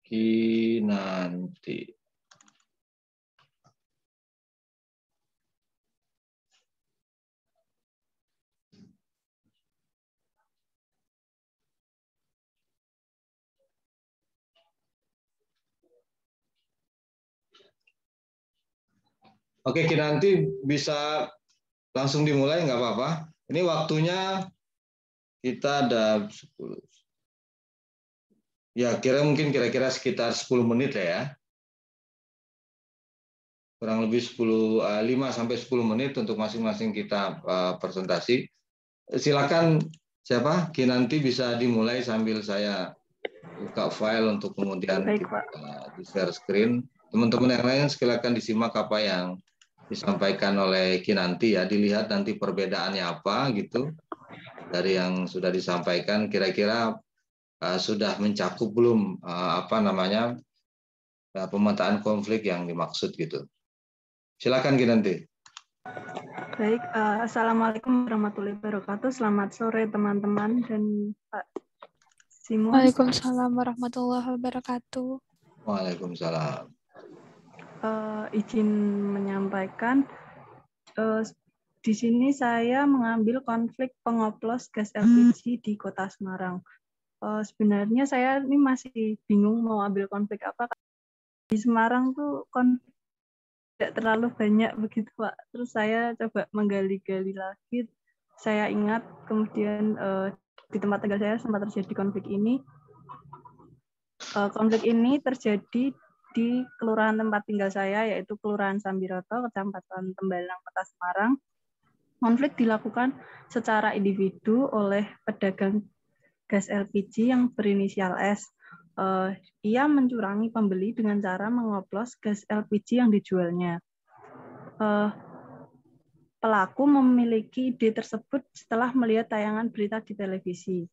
Kinanti. Oke, Kinanti bisa langsung dimulai nggak apa-apa. Ini waktunya kita ada 10. Ya, kira-kira sekitar 10 menit ya. Kurang lebih 5 sampai 10 menit untuk masing-masing kita presentasi. Silakan siapa? Kinanti bisa dimulai sambil saya buka file untuk kemudian Baik, kita Pak. di share screen. Teman-teman yang lain silakan disimak apa yang disampaikan oleh Kinanti ya, dilihat nanti perbedaannya apa gitu dari yang sudah disampaikan, kira-kira sudah mencakup belum pemetaan konflik yang dimaksud gitu. Silakan Kinanti. Baik, Assalamualaikum warahmatullahi wabarakatuh. Selamat sore teman-teman dan Pak Simon. Waalaikumsalam warahmatullahi wabarakatuh. Waalaikumsalam. Izin menyampaikan, di sini saya mengambil konflik pengoplos gas LPG di Kota Semarang. Sebenarnya saya ini masih bingung mau ambil konflik apa. Di Semarang tuh konflik tidak terlalu banyak begitu, Pak. Terus saya coba menggali-gali lagi. Saya ingat kemudian di tempat tinggal saya sempat terjadi konflik ini. Konflik ini terjadi di kelurahan tempat tinggal saya, yaitu Kelurahan Sambiroto, Kecamatan Tembalang, Kota Semarang. Konflik dilakukan secara individu oleh pedagang gas LPG yang berinisial S. Ia mencurangi pembeli dengan cara mengoplos gas LPG yang dijualnya. Pelaku memiliki ide tersebut setelah melihat tayangan berita di televisi.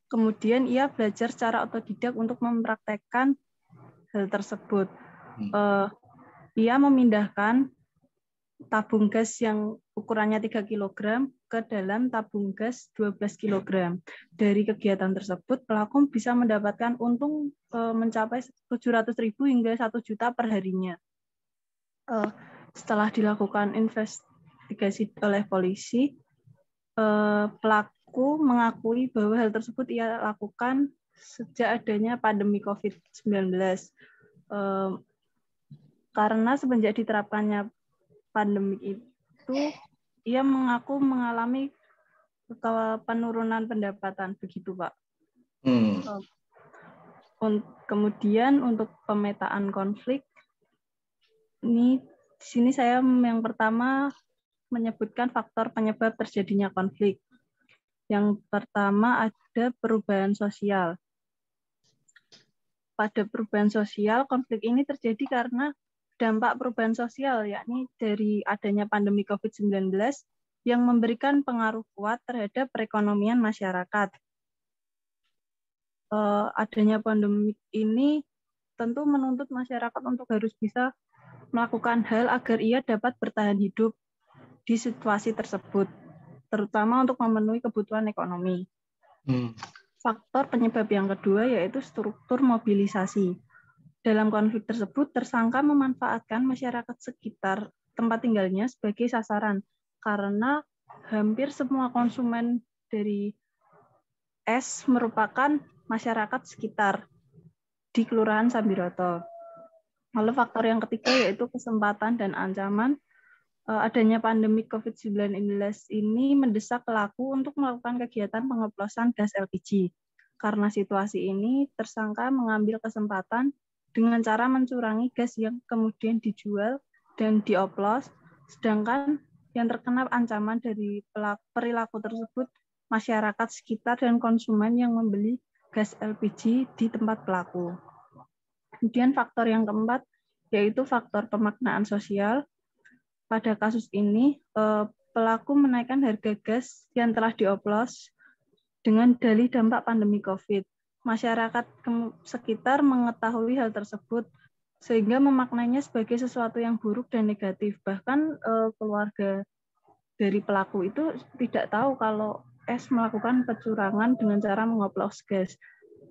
Kemudian ia belajar secara otodidak untuk mempraktekkan hal tersebut. Ia memindahkan tabung gas yang ukurannya 3 kg ke dalam tabung gas 12 kg. Dari kegiatan tersebut, pelaku bisa mendapatkan untung mencapai 700.000 hingga 1 juta per harinya. Setelah dilakukan investigasi oleh polisi, pelaku mengakui bahwa hal tersebut ia lakukan sejak adanya pandemi COVID-19. Karena semenjak diterapkannya pandemi itu, ia mengaku mengalami penurunan pendapatan, begitu Pak. Kemudian untuk pemetaan konflik, ini di sini saya yang pertama menyebutkan faktor penyebab terjadinya konflik. Yang pertama ada perubahan sosial. Pada perubahan sosial, konflik ini terjadi karena dampak perubahan sosial, yakni dari adanya pandemi COVID-19 yang memberikan pengaruh kuat terhadap perekonomian masyarakat. Adanya pandemi ini tentu menuntut masyarakat untuk harus bisa melakukan hal agar ia dapat bertahan hidup di situasi tersebut, terutama untuk memenuhi kebutuhan ekonomi. Faktor penyebab yang kedua yaitu struktur mobilisasi. Dalam konflik tersebut, tersangka memanfaatkan masyarakat sekitar tempat tinggalnya sebagai sasaran, karena hampir semua konsumen dari es merupakan masyarakat sekitar di Kelurahan Sambiroto. Lalu faktor yang ketiga yaitu kesempatan dan ancaman. Adanya pandemi COVID-19 ini mendesak pelaku untuk melakukan kegiatan pengoplosan gas LPG. Karena situasi ini, tersangka mengambil kesempatan dengan cara mencurangi gas yang kemudian dijual dan dioplos, sedangkan yang terkena ancaman dari perilaku tersebut masyarakat sekitar dan konsumen yang membeli gas LPG di tempat pelaku. Kemudian faktor yang keempat yaitu faktor pemaknaan sosial. Pada kasus ini, pelaku menaikkan harga gas yang telah dioplos dengan dalih dampak pandemi COVID. Masyarakat sekitar mengetahui hal tersebut, sehingga memaknainya sebagai sesuatu yang buruk dan negatif. Bahkan keluarga dari pelaku itu tidak tahu kalau S melakukan kecurangan dengan cara mengoplos gas.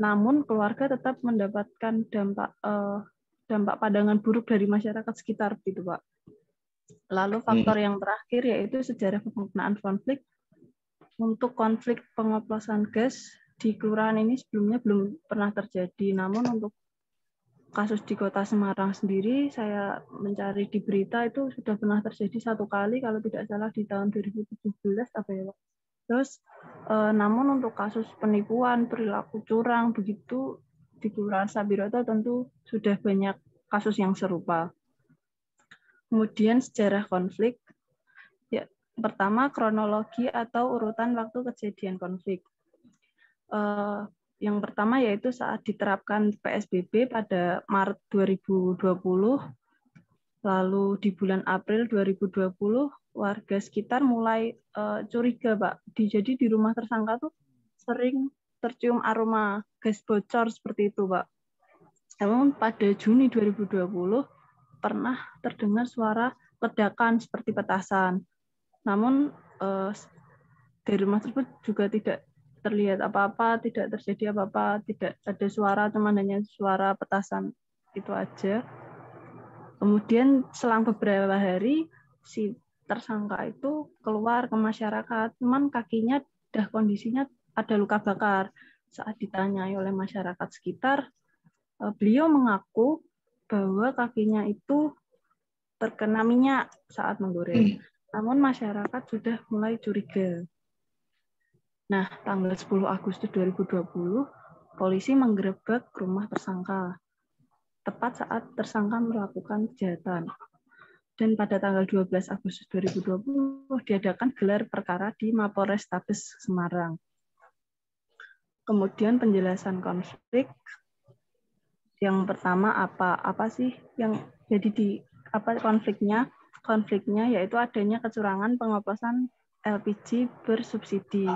Namun keluarga tetap mendapatkan dampak pandangan buruk dari masyarakat sekitar, gitu Pak. Lalu faktor yang terakhir yaitu sejarah penggunaan konflik. Untuk konflik pengoplosan gas di kelurahan ini sebelumnya belum pernah terjadi. Namun untuk kasus di Kota Semarang sendiri, saya mencari di berita itu sudah pernah terjadi 1 kali, kalau tidak salah di tahun 2017 apa ya Pak. Terus, namun untuk kasus penipuan, perilaku curang begitu di Kelurahan Sambiroto tentu sudah banyak kasus yang serupa. Kemudian sejarah konflik. Ya, pertama, kronologi atau urutan waktu kejadian konflik. Yang pertama yaitu saat diterapkan PSBB pada Maret 2020, lalu di bulan April 2020, warga sekitar mulai curiga, Pak. Jadi di rumah tersangka tuh sering tercium aroma gas bocor seperti itu, Pak. Namun pada Juni 2020, pernah terdengar suara ledakan seperti petasan. Namun dari rumah tersebut juga tidak terlihat apa-apa, tidak terjadi apa-apa, tidak ada suara, cuma hanya suara petasan itu aja. Kemudian selang beberapa hari, si tersangka itu keluar ke masyarakat, cuman kakinya kondisinya ada luka bakar. Saat ditanyai oleh masyarakat sekitar, beliau mengaku bahwa kakinya itu terkena minyak saat menggoreng. Namun masyarakat sudah mulai curiga. Nah, tanggal 10 Agustus 2020, polisi menggerebek rumah tersangka, tepat saat tersangka melakukan kejahatan. Dan pada tanggal 12 Agustus 2020, diadakan gelar perkara di Mapolrestabes Semarang. Kemudian penjelasan konflik. Yang pertama apa sih yang jadi di konfliknya? Konfliknya yaitu adanya kecurangan pengoplosan LPG bersubsidi.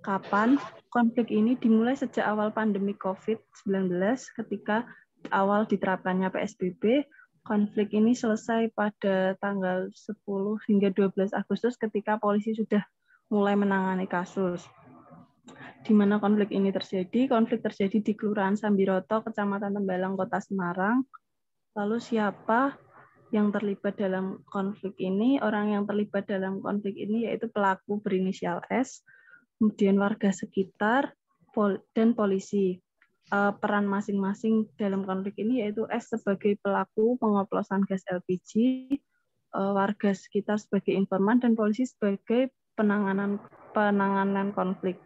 Kapan? Konflik ini dimulai sejak awal pandemi COVID-19 ketika awal diterapkannya PSBB. Konflik ini selesai pada tanggal 10 hingga 12 Agustus ketika polisi sudah mulai menangani kasus. Di mana konflik ini terjadi? Konflik terjadi di Kelurahan Sambiroto, Kecamatan Tembalang, Kota Semarang. Lalu siapa yang terlibat dalam konflik ini? Orang yang terlibat dalam konflik ini yaitu pelaku berinisial S, kemudian warga sekitar, dan polisi. Peran masing-masing dalam konflik ini yaitu S sebagai pelaku pengoplosan gas LPG, warga sekitar sebagai informan, dan polisi sebagai penanganan konflik.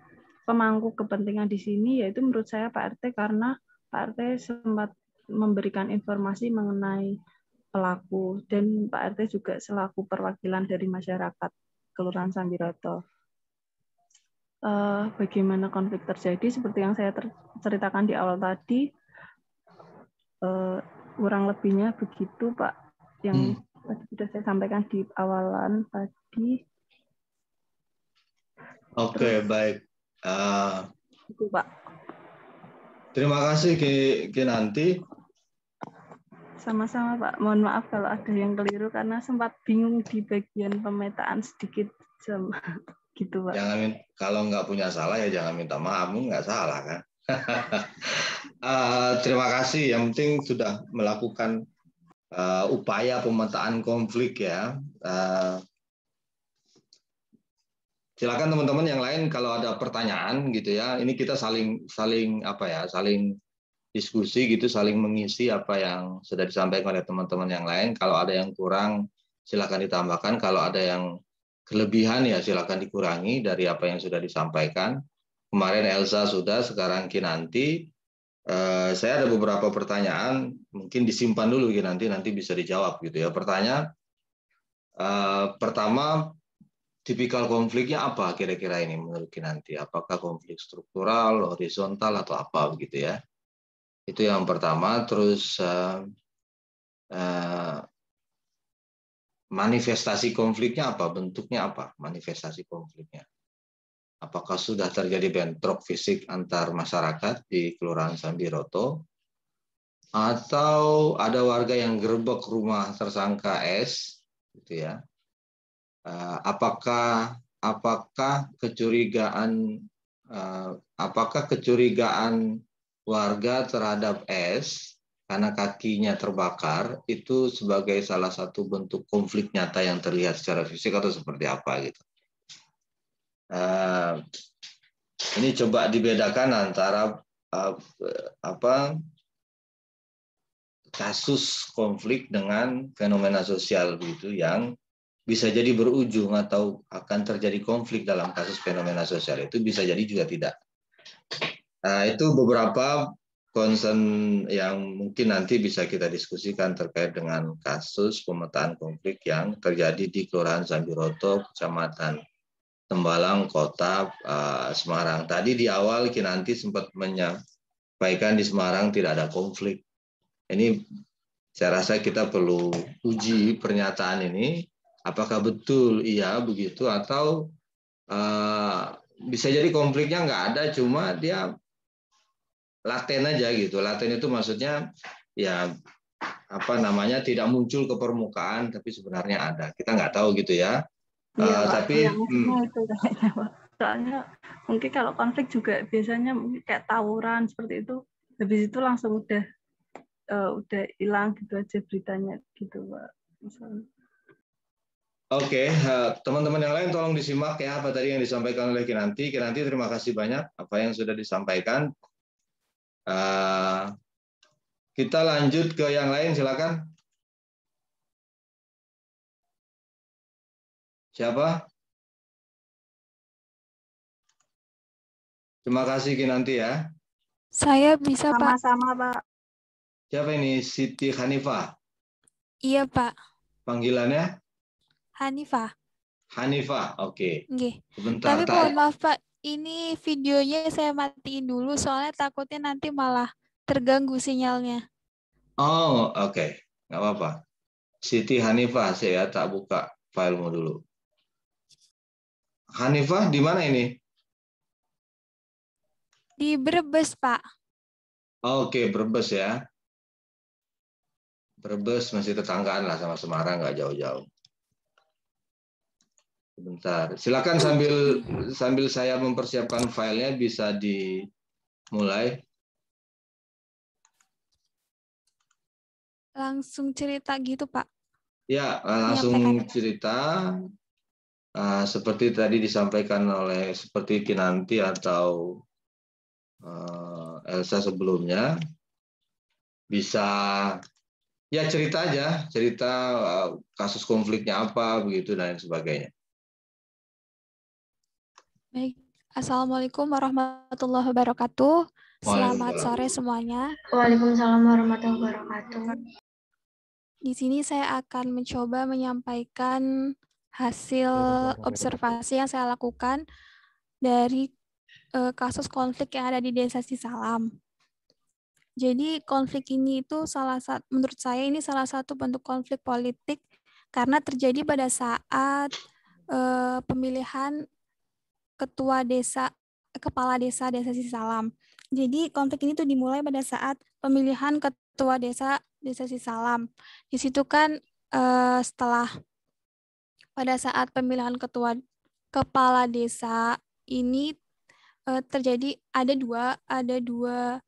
Pemangku kepentingan di sini yaitu menurut saya Pak RT, karena Pak RT sempat memberikan informasi mengenai pelaku, dan Pak RT juga selaku perwakilan dari masyarakat Kelurahan Sambiroto. Bagaimana konflik terjadi seperti yang saya ceritakan di awal tadi, kurang lebihnya begitu Pak, yang sudah saya sampaikan di awalan tadi. Oke, baik. Itu Pak. Terima kasih Kinanti. Sama-sama Pak. Mohon maaf kalau ada yang keliru karena sempat bingung di bagian pemetaan sedikit gitu Pak. Kalau nggak punya salah ya jangan minta maaf, nggak salah kan. Terima kasih. Yang penting sudah melakukan upaya pemetaan konflik ya. Silakan teman-teman yang lain kalau ada pertanyaan gitu ya. Ini kita saling diskusi gitu, saling mengisi apa yang sudah disampaikan oleh teman-teman yang lain. Kalau ada yang kurang silakan ditambahkan. Kalau ada yang kelebihan ya silakan dikurangi dari apa yang sudah disampaikan. Kemarin Elsa sudah, sekarang Kinanti. Saya ada beberapa pertanyaan, mungkin disimpan dulu Kinanti, nanti bisa dijawab gitu ya. Pertanyaan pertama, tipikal konfliknya apa kira-kira ini menurut Kinanti? Apakah konflik struktural, horizontal, atau apa begitu ya? Itu yang pertama. Terus manifestasi konfliknya apa? Bentuknya apa? Manifestasi konfliknya. Apakah sudah terjadi bentrok fisik antar masyarakat di Kelurahan Sambiroto? Atau ada warga yang gerebek rumah tersangka S, gitu ya? Apakah apakah kecurigaan warga terhadap S karena kakinya terbakar itu sebagai salah satu bentuk konflik nyata yang terlihat secara fisik atau seperti apa gitu. Ini coba dibedakan antara kasus konflik dengan fenomena sosial begitu yang bisa jadi berujung atau akan terjadi konflik dalam kasus fenomena sosial itu bisa jadi juga tidak. Itu beberapa concern yang mungkin nanti bisa kita diskusikan terkait dengan kasus pemetaan konflik yang terjadi di Kelurahan Sambiroto, Kecamatan Tembalang, Kota Semarang. Tadi di awal Kinanti sempat menyampaikan di Semarang tidak ada konflik. Ini saya rasa kita perlu uji pernyataan ini, apakah betul iya begitu atau bisa jadi konfliknya nggak ada, cuma dia laten aja gitu. Laten itu maksudnya ya tidak muncul ke permukaan, tapi sebenarnya ada. Kita nggak tahu gitu ya. Iya, Pak. Tapi itu kayaknya, Pak. Soalnya mungkin kalau konflik juga biasanya kayak tawuran seperti itu, habis itu langsung udah hilang gitu aja beritanya gitu, Pak. Misalnya. Oke, teman-teman yang lain tolong disimak ya apa tadi yang disampaikan oleh Kinanti. Kinanti terima kasih banyak apa yang sudah disampaikan. Kita lanjut ke yang lain, silakan. Siapa? Terima kasih Kinanti ya. Saya bisa, Pak. Sama-sama, Pak. Siapa ini? Siti Hanifah? Iya, Pak. Panggilannya? Hanifah. Hanifah, oke. Nggih. Sebentar. Tapi mohon maaf, Pak. Ini videonya saya matiin dulu, soalnya takutnya nanti malah terganggu sinyalnya. Oh, oke. Nggak apa-apa. Siti Hanifah, saya tak buka filemu dulu. Hanifah di mana ini? Di Brebes, Pak. Oke, Brebes ya. Brebes masih tetanggaan lah sama Semarang, nggak jauh-jauh. Sebentar. Silakan sambil saya mempersiapkan filenya bisa dimulai. Langsung cerita gitu, Pak. Ya, langsung cerita. Seperti tadi disampaikan oleh seperti Kinanti atau Elsa sebelumnya, bisa ya cerita aja, cerita kasus konfliknya apa begitu dan sebagainya. Baik. Assalamualaikum warahmatullahi wabarakatuh. Selamat sore semuanya. Waalaikumsalam warahmatullahi wabarakatuh. Di sini saya akan mencoba menyampaikan hasil observasi yang saya lakukan dari kasus konflik yang ada di Desa Sisalam. Jadi konflik ini itu menurut saya ini salah satu bentuk konflik politik karena terjadi pada saat pemilihan kepala desa Sisalam. Jadi konflik ini tuh dimulai pada saat pemilihan ketua desa Sisalam. Di situ kan setelah pada saat pemilihan kepala desa ini terjadi ada dua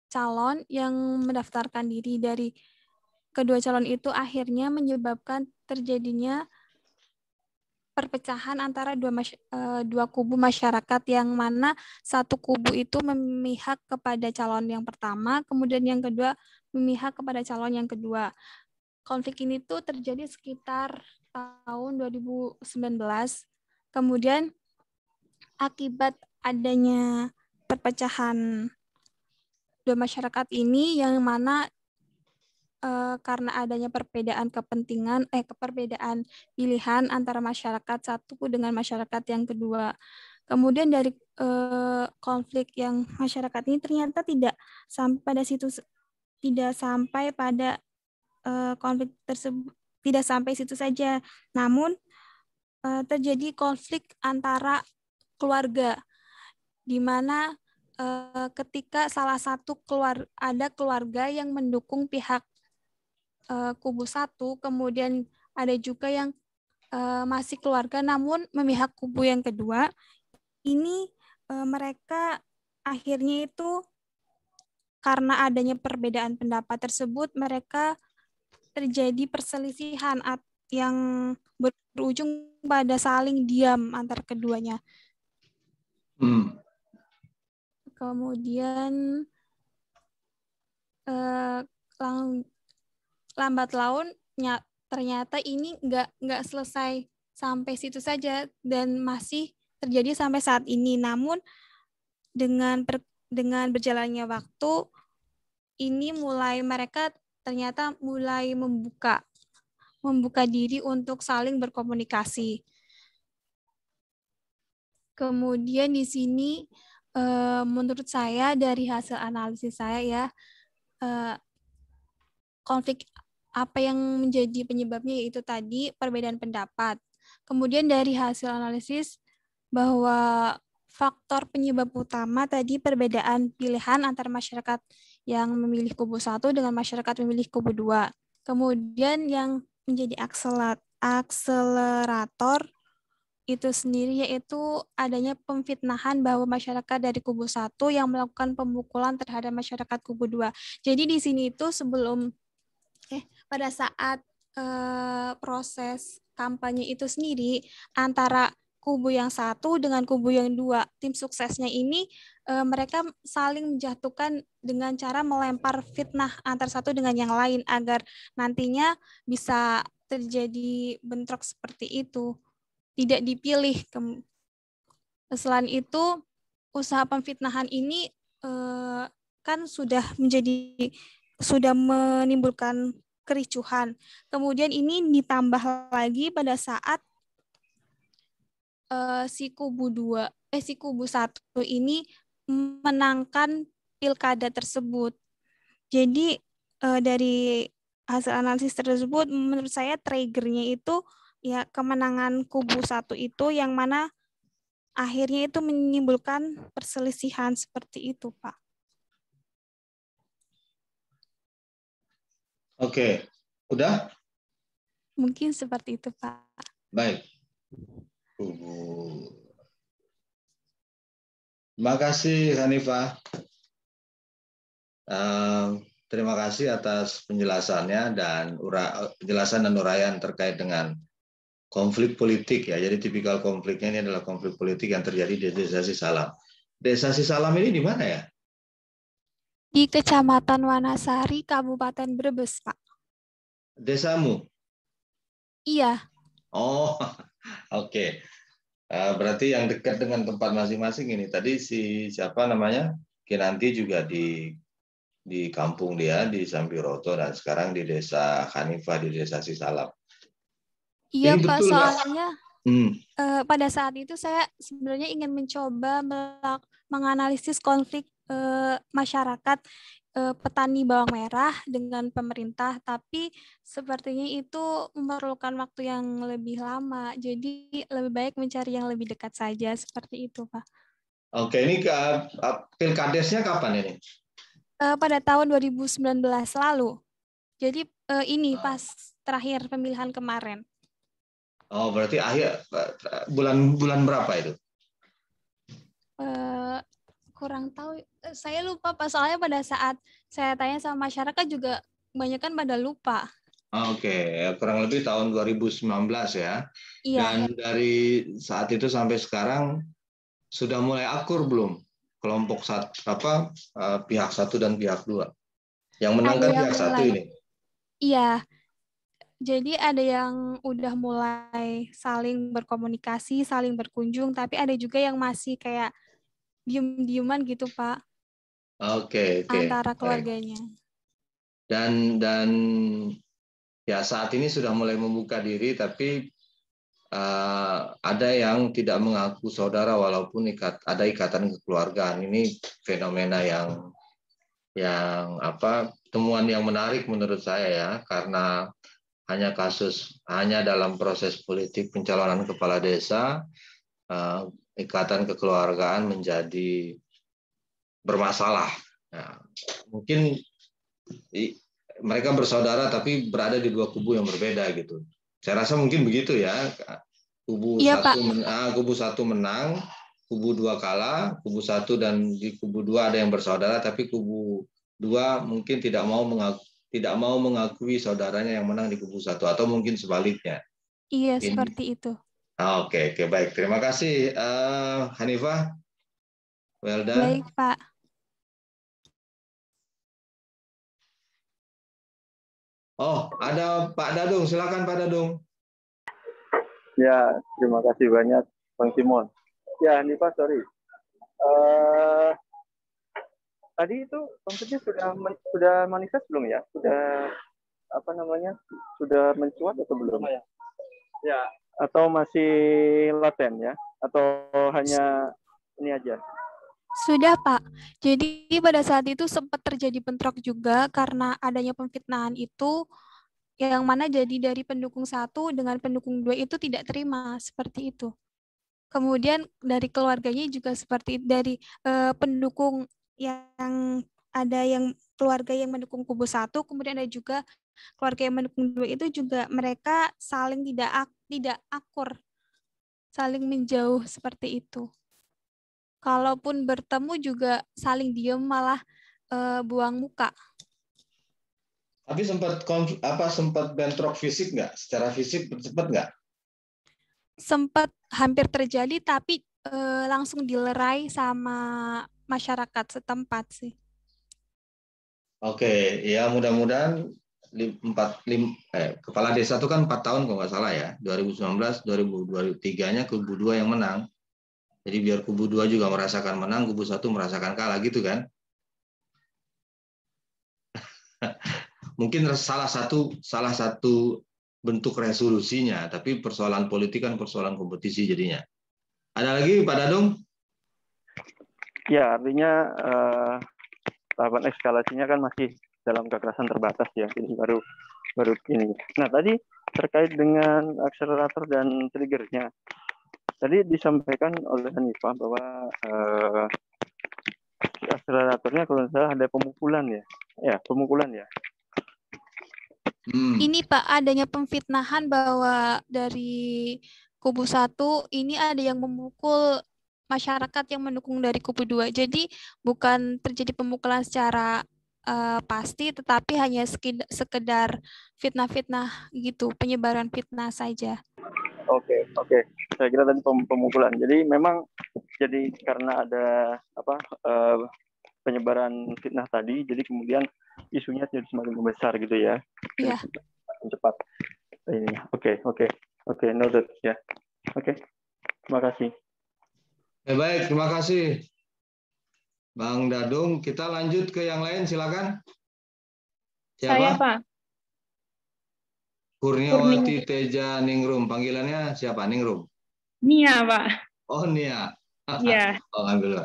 calon yang mendaftarkan diri. Dari kedua calon itu akhirnya menyebabkan terjadinya perpecahan antara dua kubu masyarakat, yang mana satu kubu itu memihak kepada calon yang pertama, kemudian yang kedua memihak kepada calon yang kedua. Konflik ini tuh terjadi sekitar tahun 2019. Kemudian akibat adanya perpecahan dua masyarakat ini, yang mana karena adanya perbedaan perbedaan pilihan antara masyarakat satu dengan masyarakat yang kedua. Kemudian dari konflik yang masyarakat ini ternyata tidak sampai pada konflik tersebut, tidak sampai situ saja. Namun terjadi konflik antara keluarga, di mana ketika salah satu ada keluarga yang mendukung pihak kubu satu, kemudian ada juga yang masih keluarga namun memihak kubu yang kedua. Ini mereka akhirnya itu karena adanya perbedaan pendapat tersebut, mereka terjadi perselisihan yang berujung pada saling diam antar keduanya. Kemudian lambat laun ternyata ini nggak selesai sampai situ saja dan masih terjadi sampai saat ini. Namun dengan berjalannya waktu ini mereka ternyata mulai membuka diri untuk saling berkomunikasi. Kemudian di sini menurut saya dari hasil analisis saya ya, konflik apa yang menjadi penyebabnya yaitu tadi perbedaan pendapat. Kemudian dari hasil analisis bahwa faktor penyebab utama tadi perbedaan pilihan antara masyarakat yang memilih kubu 1 dengan masyarakat memilih kubu 2. Kemudian yang menjadi akselerator itu sendiri yaitu adanya pemfitnahan bahwa masyarakat dari kubu 1 yang melakukan pemukulan terhadap masyarakat kubu 2. Jadi di sini itu pada saat proses kampanye itu sendiri antara kubu yang 1 dengan kubu yang 2, tim suksesnya ini mereka saling menjatuhkan dengan cara melempar fitnah antar satu dengan yang lain agar nantinya bisa terjadi bentrok seperti itu. Tidak dipilih. Selain itu, usaha pemfitnahan ini kan sudah menimbulkan kericuhan. Kemudian ini ditambah lagi pada saat si kubu 1 ini menangkan pilkada tersebut. Jadi dari hasil analisis tersebut menurut saya triggernya itu ya kemenangan kubu 1 itu yang mana akhirnya itu menimbulkan perselisihan seperti itu, Pak. Oke, udah? Mungkin seperti itu, Pak. Baik. Terima kasih, Hanifah. Terima kasih atas penjelasannya dan penjelasan dan uraian terkait dengan konflik politik ya. Jadi tipikal konfliknya ini adalah konflik politik yang terjadi di Desa Sisalam. Desa Sisalam ini di mana ya? Di Kecamatan Wanasari, Kabupaten Brebes, Pak. Desamu? Iya. Oh, oke. Berarti yang dekat dengan tempat masing-masing ini. Tadi siapa namanya? Kinanti juga di kampung dia di Sambiroto dan sekarang di Desa Hanifah di Desa Sisalam. Iya, ini Pak, betul, soalnya pada saat itu saya sebenarnya ingin mencoba menganalisis konflik masyarakat petani bawang merah dengan pemerintah, tapi sepertinya itu memerlukan waktu yang lebih lama. Jadi lebih baik mencari yang lebih dekat saja, seperti itu, Pak. Oke, ini pilkadesnya kapan ini? Pada tahun 2019 lalu. Jadi ini pas terakhir pemilihan kemarin. Oh, berarti akhir bulan berapa itu? Kurang tahu, saya lupa Pak, soalnya pada saat saya tanya sama masyarakat juga kebanyakan pada lupa. Oke, kurang lebih tahun 2019 ya. Iya. Dan dari saat itu sampai sekarang sudah mulai akur belum kelompok pihak 1 dan pihak 2? Yang menangkan pihak 1 ini. Iya. Jadi ada yang udah mulai saling berkomunikasi, saling berkunjung, tapi ada juga yang masih kayak diem-dieman gitu, Pak. Oke. Antara keluarganya. Dan ya saat ini sudah mulai membuka diri, tapi ada yang tidak mengaku saudara walaupun ada ikatan kekeluargaan. Ini fenomena yang temuan yang menarik menurut saya ya, karena hanya dalam proses politik pencalonan kepala desa, ikatan kekeluargaan menjadi bermasalah. Nah, mungkin mereka bersaudara tapi berada di dua kubu yang berbeda gitu. Saya rasa mungkin begitu ya. Kubu Iya, Pak. kubu satu menang, kubu 2 kalah, kubu 1 dan di kubu 2 ada yang bersaudara, tapi kubu 2 mungkin tidak mau mengakui saudaranya yang menang di kubu 1 atau mungkin sebaliknya. Iya, seperti itu. Oke, baik. Terima kasih Hanifah. Well done. Baik, Pak. Oh, ada Pak Dadung. Silakan Pak Dadung. Ya, terima kasih banyak Bang Simon. Ya, Hanifah, sorry. Tadi itu konfliknya sudah manifest belum ya? Sudah Sudah mencuat atau belum? Ya. Atau masih laten ya? Atau hanya ini aja? Sudah, Pak. Jadi pada saat itu sempat terjadi bentrok juga karena adanya pemfitnahan itu, yang mana jadi dari pendukung 1 dengan pendukung 2 itu tidak terima, seperti itu. Kemudian dari keluarganya juga seperti dari pendukung yang ada yang keluarga yang mendukung kubu 1, kemudian ada juga keluarga yang mendukung 2 itu juga mereka saling tidak akur, saling menjauh seperti itu. Kalaupun bertemu juga saling diem, malah buang muka. Tapi sempat bentrok fisik nggak? Secara fisik sempat nggak? Sempat hampir terjadi, tapi langsung dilerai sama masyarakat setempat sih. Oke, ya mudah-mudahan kepala desa itu kan 4 tahun kalau nggak salah ya. 2019, 2023-nya kubu 2 yang menang. Jadi biar kubu 2 juga merasakan menang, kubu 1 merasakan kalah gitu kan. Mungkin salah satu bentuk resolusinya, tapi persoalan politik kan persoalan kompetisi jadinya. Ada lagi Pak Dadung? Ya, artinya tahapan eskalasinya kan masih dalam kekerasan terbatas ya. Jadi baru ini. Nah, tadi terkait dengan akselerator dan triggernya. Tadi disampaikan oleh Hanifah bahwa akseleratornya kalau tidak salah ada pemukulan ya. Ya, pemukulan ya. Ini Pak, adanya pemfitnahan bahwa dari kubu 1 ini ada yang memukul masyarakat yang mendukung dari kubu 2. Jadi bukan terjadi pemukulan secara pasti, tetapi hanya sekedar fitnah-fitnah gitu, penyebaran fitnah saja. Oke. Saya kira tadi pemukulan. Jadi memang karena ada penyebaran fitnah tadi, jadi kemudian isunya jadi semakin membesar gitu ya. Iya. Cepat. Ini. Oke, noted ya. Oke. Terima kasih. Baik, terima kasih Bang Dadung. Kita lanjut ke yang lain, silakan. Siapa? Saya, Pak. Kurniawati Teja Ningrum. Panggilannya siapa? Ningrum? Nia, Pak. Oh, Nia. Iya. Oh, ambil.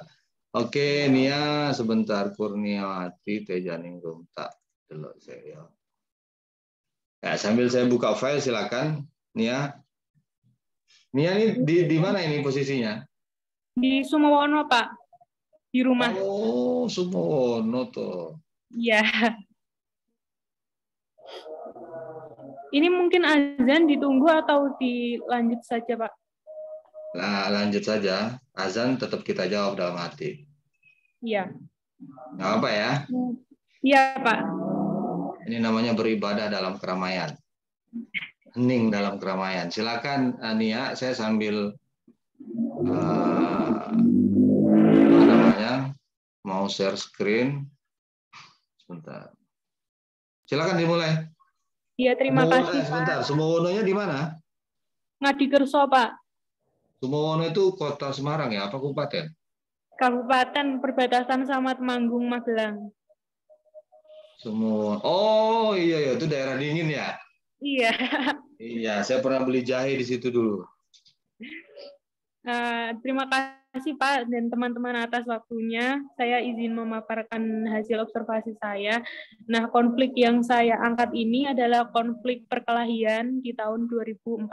Oke, Nia, sebentar. Kurniawati Teja Ningrum. Tak dulu saya. Ya, sambil saya buka file, silakan. Nia. Nia ini di mana ini posisinya? Di Sumowono, Pak. Di rumah. Oh, Sumowono tuh. Iya. Ini mungkin azan ditunggu atau dilanjut saja, Pak? Nah, lanjut saja. Azan tetap kita jawab dalam hati. Iya. Nggak apa ya? Iya, Pak. Ini namanya beribadah dalam keramaian. Hening dalam keramaian. Silakan Nia, saya sambil mau share screen. Sebentar. Silakan dimulai. Iya, terima kasih, sebentar. Pak. Sumowononya di mana? Ngadikerso, Pak. Sumowono itu kota Semarang ya, apa kabupaten? Kabupaten perbatasan sama Temanggung, Magelang. Sumowono. Oh iya, itu daerah dingin ya? Iya. Iya, saya pernah beli jahe di situ dulu. Terima kasih Pak dan teman-teman atas waktunya. Saya izin memaparkan hasil observasi saya. Nah, konflik yang saya angkat ini adalah konflik perkelahian di tahun 2014.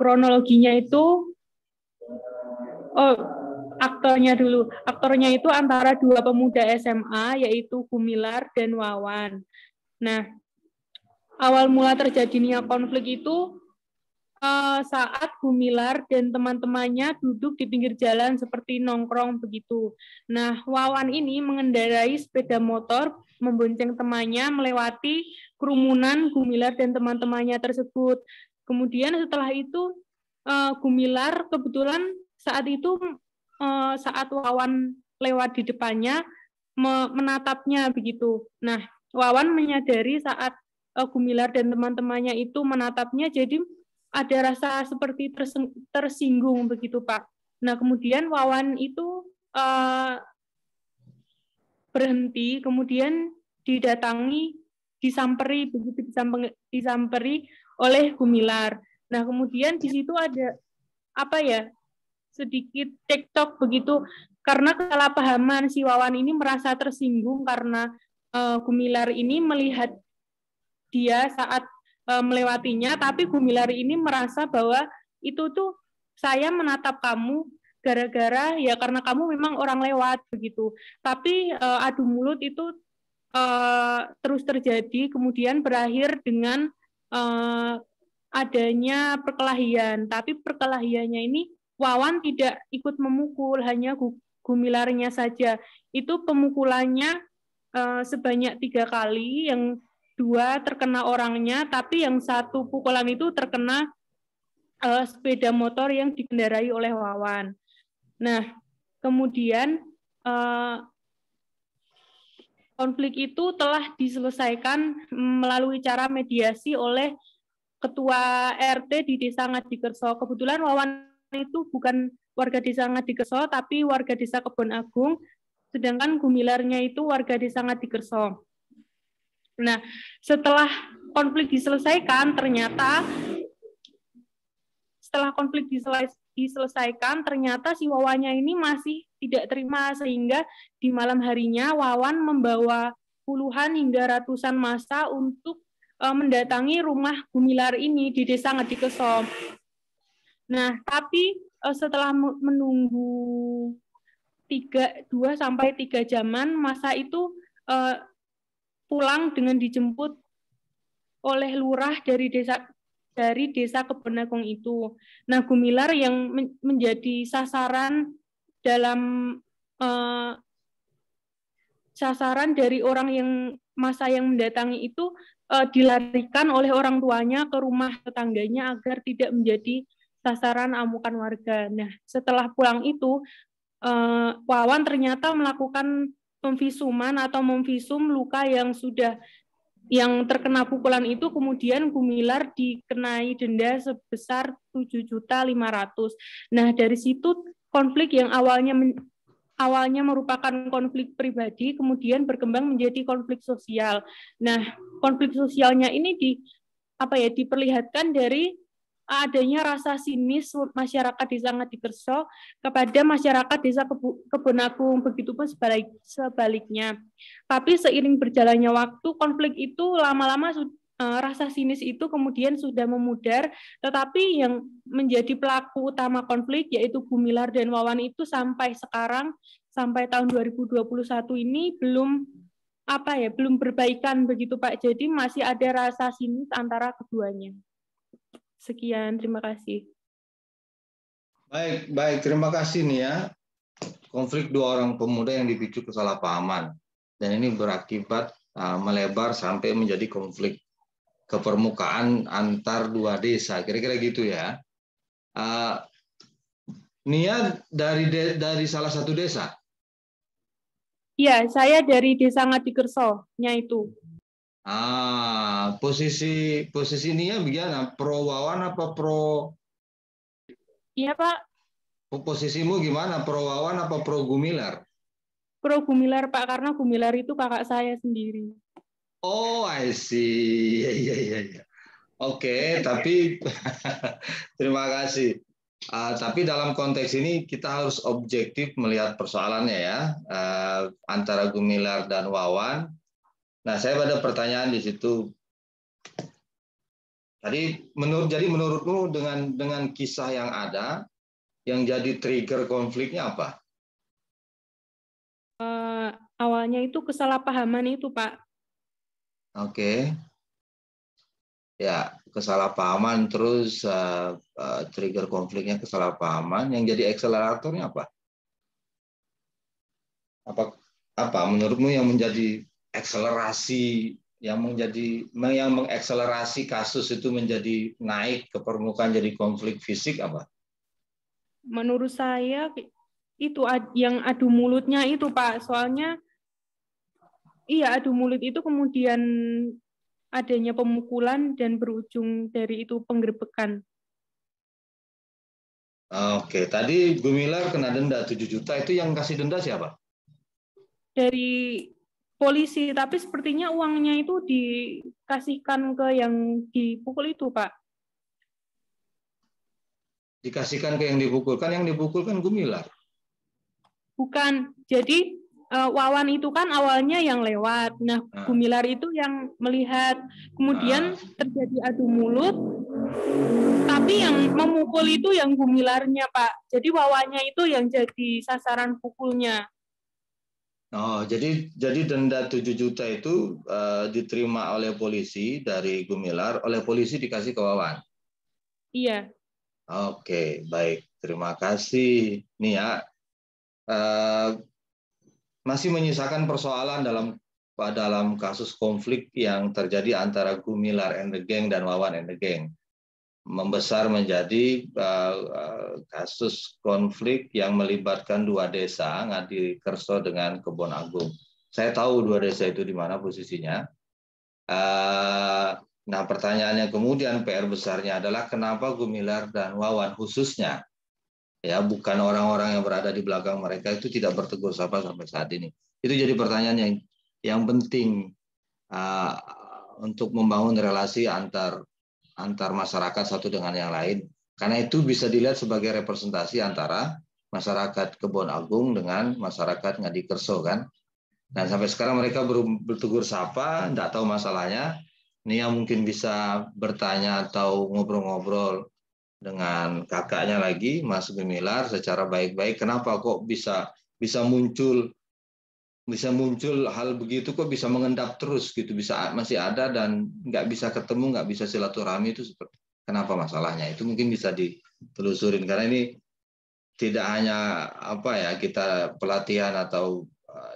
Kronologinya itu, aktornya dulu. Aktornya itu antara dua pemuda SMA, yaitu Gumilar dan Wawan. Nah, awal mula terjadinya konflik itu saat Gumilar dan teman-temannya duduk di pinggir jalan seperti nongkrong begitu. Nah, Wawan ini mengendarai sepeda motor, membonceng temannya melewati kerumunan Gumilar dan teman-temannya tersebut. Kemudian setelah itu Gumilar kebetulan saat itu saat Wawan lewat di depannya menatapnya begitu. Nah, Wawan menyadari saat Gumilar dan teman-temannya itu menatapnya, jadi ada rasa seperti tersinggung begitu, Pak. Nah, kemudian Wawan itu berhenti, kemudian disamperi oleh Gumilar. Nah, kemudian di situ ada sedikit cekcok begitu, karena kesalahpahaman. Si Wawan ini merasa tersinggung karena Gumilar ini melihat dia saat melewatinya, tapi Gumilar ini merasa bahwa itu tuh saya menatap kamu gara-gara ya karena kamu memang orang lewat begitu. Tapi adu mulut itu terus terjadi, kemudian berakhir dengan adanya perkelahian. Tapi perkelahiannya ini Wawan tidak ikut memukul, hanya Gumilarnya saja. Itu pemukulannya sebanyak 3 kali, yang 2 terkena orangnya, tapi yang 1 pukulan itu terkena sepeda motor yang dikendarai oleh Wawan. Nah, kemudian konflik itu telah diselesaikan melalui cara mediasi oleh Ketua RT di Desa Ngadikerso. Kebetulan Wawan itu bukan warga Desa Ngadikerso, tapi warga Desa Kebon Agung, sedangkan Gumilarnya itu warga Desa Ngadikerso. Nah, setelah konflik diselesaikan, ternyata si Wawannya ini masih tidak terima, sehingga di malam harinya Wawan membawa puluhan hingga ratusan massa untuk mendatangi rumah Gumilar ini di Desa Ngadikerso. Nah, tapi setelah menunggu 2 sampai 3 jaman, massa itu pulang dengan dijemput oleh lurah dari desa Kebon Agung itu. Nah, Gumilar yang menjadi sasaran dari orang yang massa yang mendatangi itu dilarikan oleh orang tuanya ke rumah tetangganya agar tidak menjadi sasaran amukan warga. Nah, setelah pulang itu Wawan ternyata melakukan memvisuman atau memvisum luka yang terkena pukulan itu, kemudian Gumilar dikenai denda sebesar 7.500.000. Nah, dari situ konflik yang awalnya merupakan konflik pribadi kemudian berkembang menjadi konflik sosial. Nah, konflik sosialnya ini diperlihatkan dari adanya rasa sinis masyarakat Desa Ngadikerso kepada masyarakat Desa Kebon Agung, begitupun sebaliknya. Tapi seiring berjalannya waktu, konflik itu lama-lama rasa sinis itu kemudian sudah memudar, tetapi yang menjadi pelaku utama konflik yaitu Gumilar dan Wawan itu sampai sekarang, sampai tahun 2021 ini belum berbaikan begitu, Pak. Jadi masih ada rasa sinis antara keduanya. Sekian, terima kasih. Baik, terima kasih nih ya. Konflik 2 orang pemuda yang dipicu kesalahpahaman, dan ini berakibat melebar sampai menjadi konflik ke permukaan antar 2 desa, kira-kira gitu ya. Nia dari salah satu desa? Iya, saya dari Desa Ngadikerso-nya itu. Posisi Nia bagaimana? Pro Wawan apa pro? Iya, Pak. Posisimu gimana? Pro Wawan apa pro Gumilar? Pro Gumilar, Pak, karena Gumilar itu kakak saya sendiri. Oh, I see. Iya. Oke, tapi terima kasih. Tapi dalam konteks ini kita harus objektif melihat persoalannya ya, antara Gumilar dan Wawan. Nah, saya ada pertanyaan di situ. Jadi menurutmu dengan kisah yang ada, yang jadi trigger konfliknya apa? Awalnya itu kesalahpahaman itu, Pak. Oke. ya kesalahpahaman, terus trigger konfliknya kesalahpahaman, yang jadi akseleratornya apa? Apa menurutmu yang menjadi akselerasi, yang mengakselerasi kasus itu menjadi naik ke permukaan jadi konflik fisik apa? Menurut saya itu yang adu mulutnya itu, Pak. Soalnya iya, adu mulut itu kemudian adanya pemukulan dan berujung dari itu penggerbekan. Oke, tadi Gumilar kena denda 7 juta, itu yang kasih denda siapa? Dari polisi, tapi sepertinya uangnya itu dikasihkan ke yang dipukul itu, Pak. Dikasihkan ke yang dipukulkan Gumilar. Bukan, jadi Wawan itu kan awalnya yang lewat. Nah, Gumilar itu yang melihat. Kemudian terjadi adu mulut, tapi yang memukul itu yang Gumilarnya, Pak. Jadi Wawannya itu yang jadi sasaran pukulnya. Oh, jadi denda 7 juta itu diterima oleh polisi dari Gumilar, oleh polisi dikasih ke Wawan. Iya. Oke, baik. Terima kasih. Nih ya, masih menyisakan persoalan dalam kasus konflik yang terjadi antara Gumilar and the Gang dan Wawan and the Gang. Membesar menjadi kasus konflik yang melibatkan 2 desa, Ngadi Kerso dengan Kebon Agung. Saya tahu 2 desa itu di mana posisinya. Nah, pertanyaannya kemudian PR besarnya adalah kenapa Gumilar dan Wawan khususnya, ya bukan orang-orang yang berada di belakang mereka itu tidak bertegur sapa sampai saat ini. Itu jadi pertanyaan yang penting untuk membangun relasi antar masyarakat satu dengan yang lain. Karena itu bisa dilihat sebagai representasi antara masyarakat Kebon Agung dengan masyarakat Ngadi Kerso kan. Dan sampai sekarang mereka bertegur sapa, tidak tahu masalahnya. Nia mungkin bisa bertanya atau ngobrol-ngobrol dengan kakaknya lagi, Mas Gumilar, secara baik-baik. Kenapa kok bisa muncul hal begitu, kok bisa mengendap terus gitu, bisa masih ada dan nggak bisa ketemu, nggak bisa silaturahmi, itu kenapa masalahnya? Itu mungkin bisa ditelusurin, karena ini tidak hanya kita pelatihan atau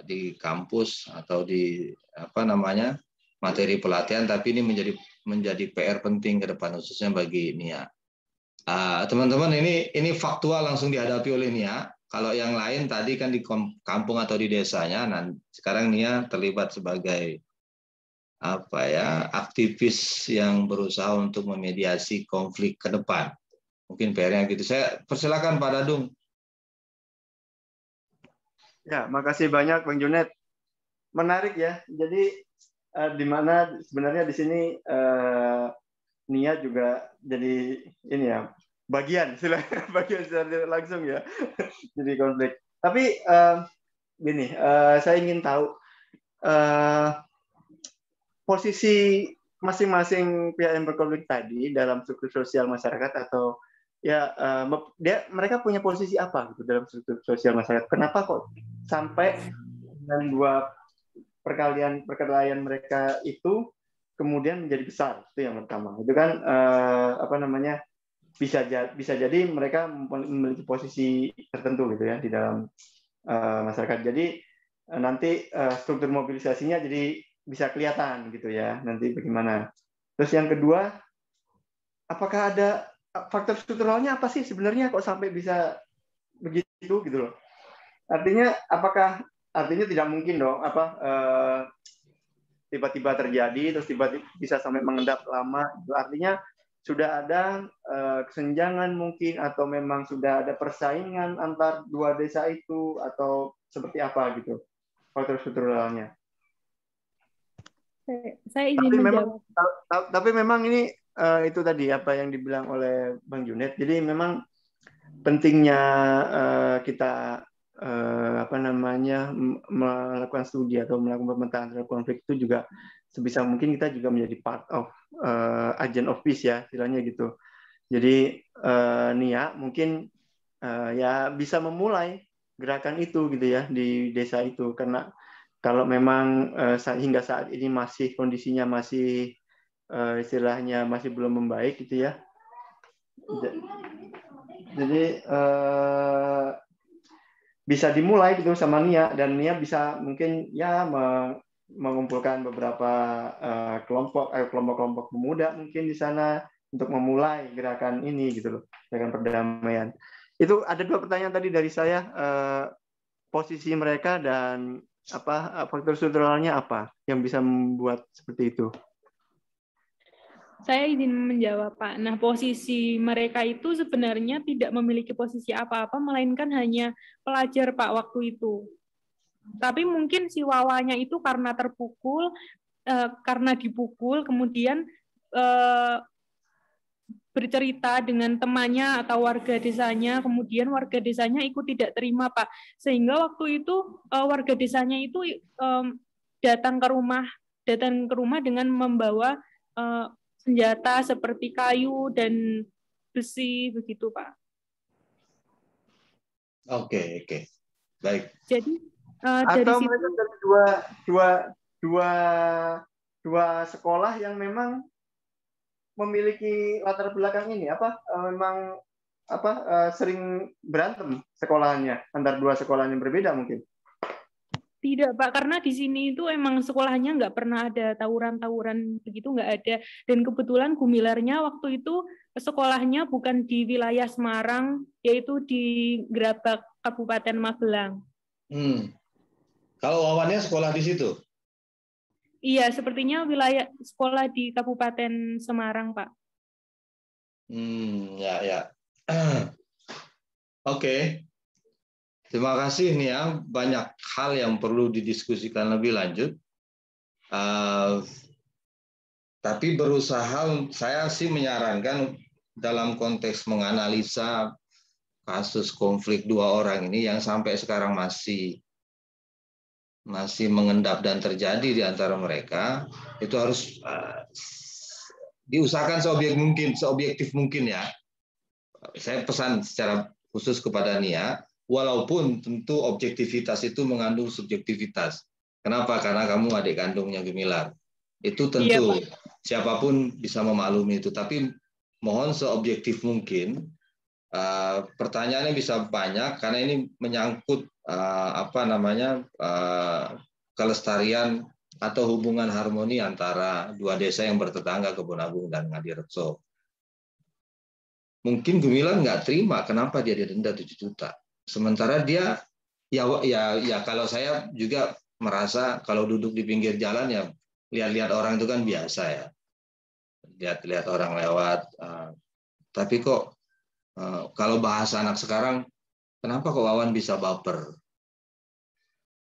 di kampus atau di materi pelatihan, tapi ini menjadi PR penting ke depan khususnya bagi Nia. Teman-teman, ini faktual langsung dihadapi oleh Nia. Kalau yang lain tadi kan di kampung atau di desanya, nah sekarang Nia terlibat sebagai aktivis yang berusaha untuk memediasi konflik ke depan. Mungkin PR-nya gitu. Saya persilakan Pak Dadung. Ya, makasih banyak Bang Junet. Menarik ya. Jadi di mana sebenarnya di sini Nia juga jadi ini ya, bagian secara langsung ya jadi konflik. Tapi gini, saya ingin tahu posisi masing-masing pihak yang berkonflik tadi dalam struktur sosial masyarakat, atau ya mereka punya posisi apa gitu dalam struktur sosial masyarakat. Kenapa kok sampai dengan 2 perkelahian mereka itu kemudian menjadi besar? Itu yang pertama. Itu kan bisa jadi mereka memiliki posisi tertentu gitu ya di dalam masyarakat. Jadi nanti struktur mobilisasinya jadi bisa kelihatan gitu ya nanti bagaimana. Terus yang kedua, apakah ada faktor strukturalnya apa sih sebenarnya kok sampai bisa begitu gitu loh? Artinya tidak mungkin dong tiba-tiba terjadi terus tiba-tiba bisa sampai mengendap lama. Artinya sudah ada kesenjangan mungkin, atau memang sudah ada persaingan antar 2 desa itu, atau seperti apa gitu faktor strukturalnya. Saya izin menjawab. Tapi memang ini itu tadi apa yang dibilang oleh Bang Junet. Jadi memang pentingnya kita melakukan studi atau melakukan pemetaan terhadap konflik itu juga sebisa mungkin kita juga menjadi part of agent of peace ya, istilahnya gitu. Jadi Nia mungkin ya bisa memulai gerakan itu gitu ya di desa itu, karena kalau memang hingga saat ini kondisinya masih istilahnya masih belum membaik gitu ya. Jadi bisa dimulai gitu sama Nia, dan Nia bisa mungkin ya mengumpulkan beberapa kelompok-kelompok pemuda mungkin di sana untuk memulai gerakan ini gitu loh, gerakan perdamaian. Itu ada 2 pertanyaan tadi dari saya, posisi mereka dan faktor strukturalnya apa yang bisa membuat seperti itu. Saya izin menjawab, Pak. Nah, posisi mereka itu sebenarnya tidak memiliki posisi apa-apa, melainkan hanya pelajar, Pak, waktu itu. Tapi mungkin si Wawanya itu karena terpukul, karena dipukul, kemudian bercerita dengan temannya atau warga desanya, kemudian warga desanya ikut tidak terima, Pak. Sehingga waktu itu warga desanya itu datang ke rumah dengan membawa senjata seperti kayu dan besi begitu, Pak. Oke. Baik. Jadi atau dari mereka situ dari dua sekolah yang memang memiliki latar belakang ini memang sering berantem sekolahnya antar 2 sekolah yang berbeda mungkin. tidak, Pak, karena di sini itu emang sekolahnya nggak pernah ada tawuran-tawuran begitu, nggak ada. Dan kebetulan Gumilarnya waktu itu sekolahnya bukan di wilayah Semarang, yaitu di Gerabak, Kabupaten Magelang. Kalau Wawannya sekolah di situ? Iya, sepertinya wilayah sekolah di Kabupaten Semarang, Pak. Ya. Oke. Terima kasih nih ya, banyak hal yang perlu didiskusikan lebih lanjut. Tapi saya sih menyarankan dalam konteks menganalisa kasus konflik 2 orang ini yang sampai sekarang masih mengendap dan terjadi di antara mereka, itu harus diusahakan seobjektif mungkin ya. Saya pesan secara khusus kepada Nia, walaupun tentu objektivitas itu mengandung subjektivitas. Kenapa? Karena kamu adik kandungnya Gumilar. Itu tentu siapapun bisa memaklumi itu. Tapi mohon seobjektif mungkin. Pertanyaannya bisa banyak karena ini menyangkut kelestarian atau hubungan harmoni antara 2 desa yang bertetangga, Kebon Agung dan Ngadirejo. Mungkin Gumilar nggak terima kenapa dia didenda 7 juta. Sementara dia ya kalau saya juga merasa kalau duduk di pinggir jalan ya lihat-lihat orang itu kan biasa ya. Lihat-lihat orang lewat. Tapi kok kalau bahasa anak sekarang, kenapa kok Wawan bisa baper?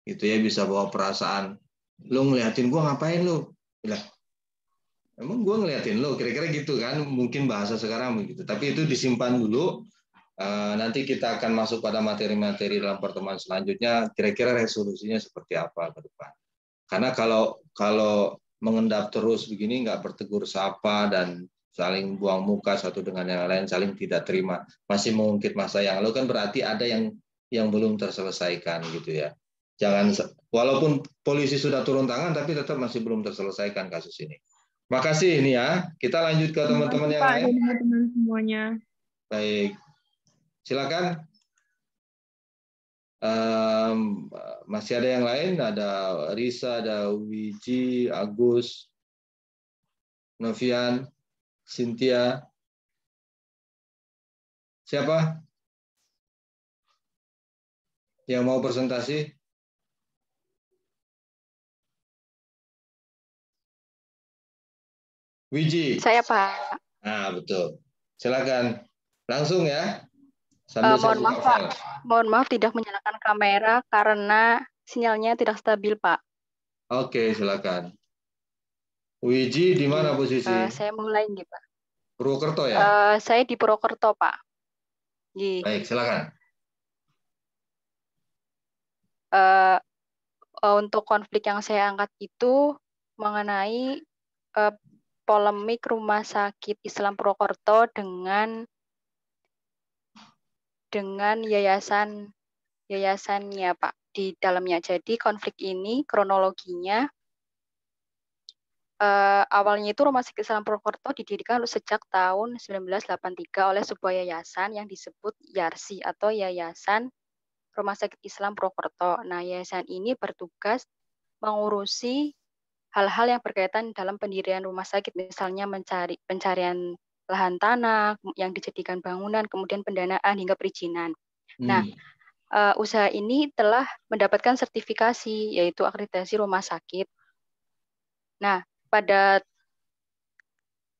Gitu ya, bisa bawa perasaan. Lu ngeliatin gua ngapain lu? Bilang, emang gue ngeliatin lo, kira-kira gitu kan, mungkin bahasa sekarang begitu. Tapi itu disimpan dulu. Nanti kita akan masuk pada materi-materi dalam pertemuan selanjutnya. Kira-kira resolusinya seperti apa ke depan. Karena kalau mengendap terus begini, nggak bertegur sapa dan saling buang muka satu dengan yang lain, saling tidak terima, masih mengungkit masa yang lalu, kan berarti ada yang belum terselesaikan gitu ya. Jangan, walaupun polisi sudah turun tangan, tapi tetap masih belum terselesaikan kasus ini. Makasih ini ya. Kita lanjut ke teman-teman yang lain. Teman-teman semuanya. Baik. Silakan. Masih ada yang lain? Ada Risa, ada Wiji, Agus, Novian, Cynthia. Siapa yang mau presentasi? Wiji. Saya, Pak. Nah, betul. Silakan. Langsung ya. Mohon maaf, Pak. Mohon maaf tidak menyalakan kamera karena sinyalnya tidak stabil, Pak. Oke, silakan. Wiji di mana posisi? Saya mulai nih, Pak. Purwokerto ya? Saya di Purwokerto, Pak. Baik, silakan. Untuk konflik yang saya angkat itu mengenai polemik Rumah Sakit Islam Purwokerto dengan yayasannya, Pak, di dalamnya. Jadi konflik ini kronologinya awalnya itu Rumah Sakit Islam Purwokerto didirikan sejak tahun 1983 oleh sebuah yayasan yang disebut YARSI atau Yayasan Rumah Sakit Islam Purwokerto. Nah, yayasan ini bertugas mengurusi hal-hal yang berkaitan dalam pendirian rumah sakit, misalnya pencarian lahan tanah yang dijadikan bangunan, kemudian pendanaan hingga perizinan. Nah, usaha ini telah mendapatkan sertifikasi, yaitu akreditasi rumah sakit. Nah, pada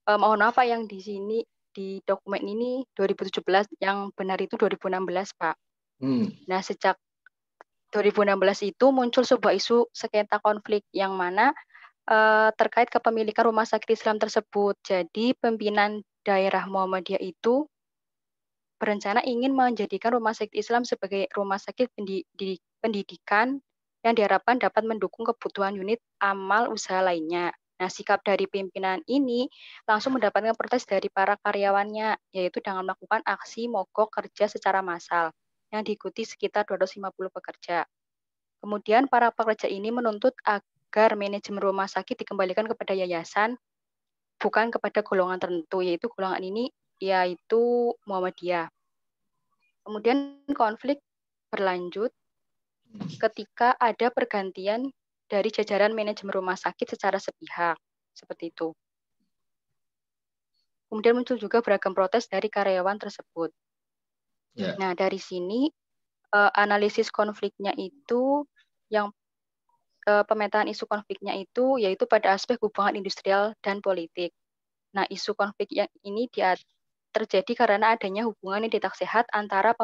mohon maaf Pak, yang di sini di dokumen ini 2017, yang benar itu 2016 Pak. Nah, sejak 2016 itu muncul sebuah isu sengketa konflik yang mana terkait kepemilikan rumah sakit Islam tersebut. Jadi pimpinan daerah Muhammadiyah itu berencana ingin menjadikan rumah sakit Islam sebagai rumah sakit pendidikan yang diharapkan dapat mendukung kebutuhan unit amal usaha lainnya. Nah, sikap dari pimpinan ini langsung mendapatkan protes dari para karyawannya, yaitu dengan melakukan aksi mogok kerja secara massal yang diikuti sekitar 250 pekerja. Kemudian para pekerja ini menuntut agar manajemen rumah sakit dikembalikan kepada yayasan, bukan kepada golongan tertentu, yaitu golongan ini yaitu Muhammadiyah. Kemudian konflik berlanjut ketika ada pergantian dari jajaran manajemen rumah sakit secara sepihak, seperti itu. Kemudian muncul juga beragam protes dari karyawan tersebut. Nah, dari sini analisis konfliknya itu yang pemetaan isu konfliknya itu yaitu pada aspek hubungan industrial dan politik. Nah, isu konflik yang ini terjadi karena adanya hubungan yang tidak sehat antara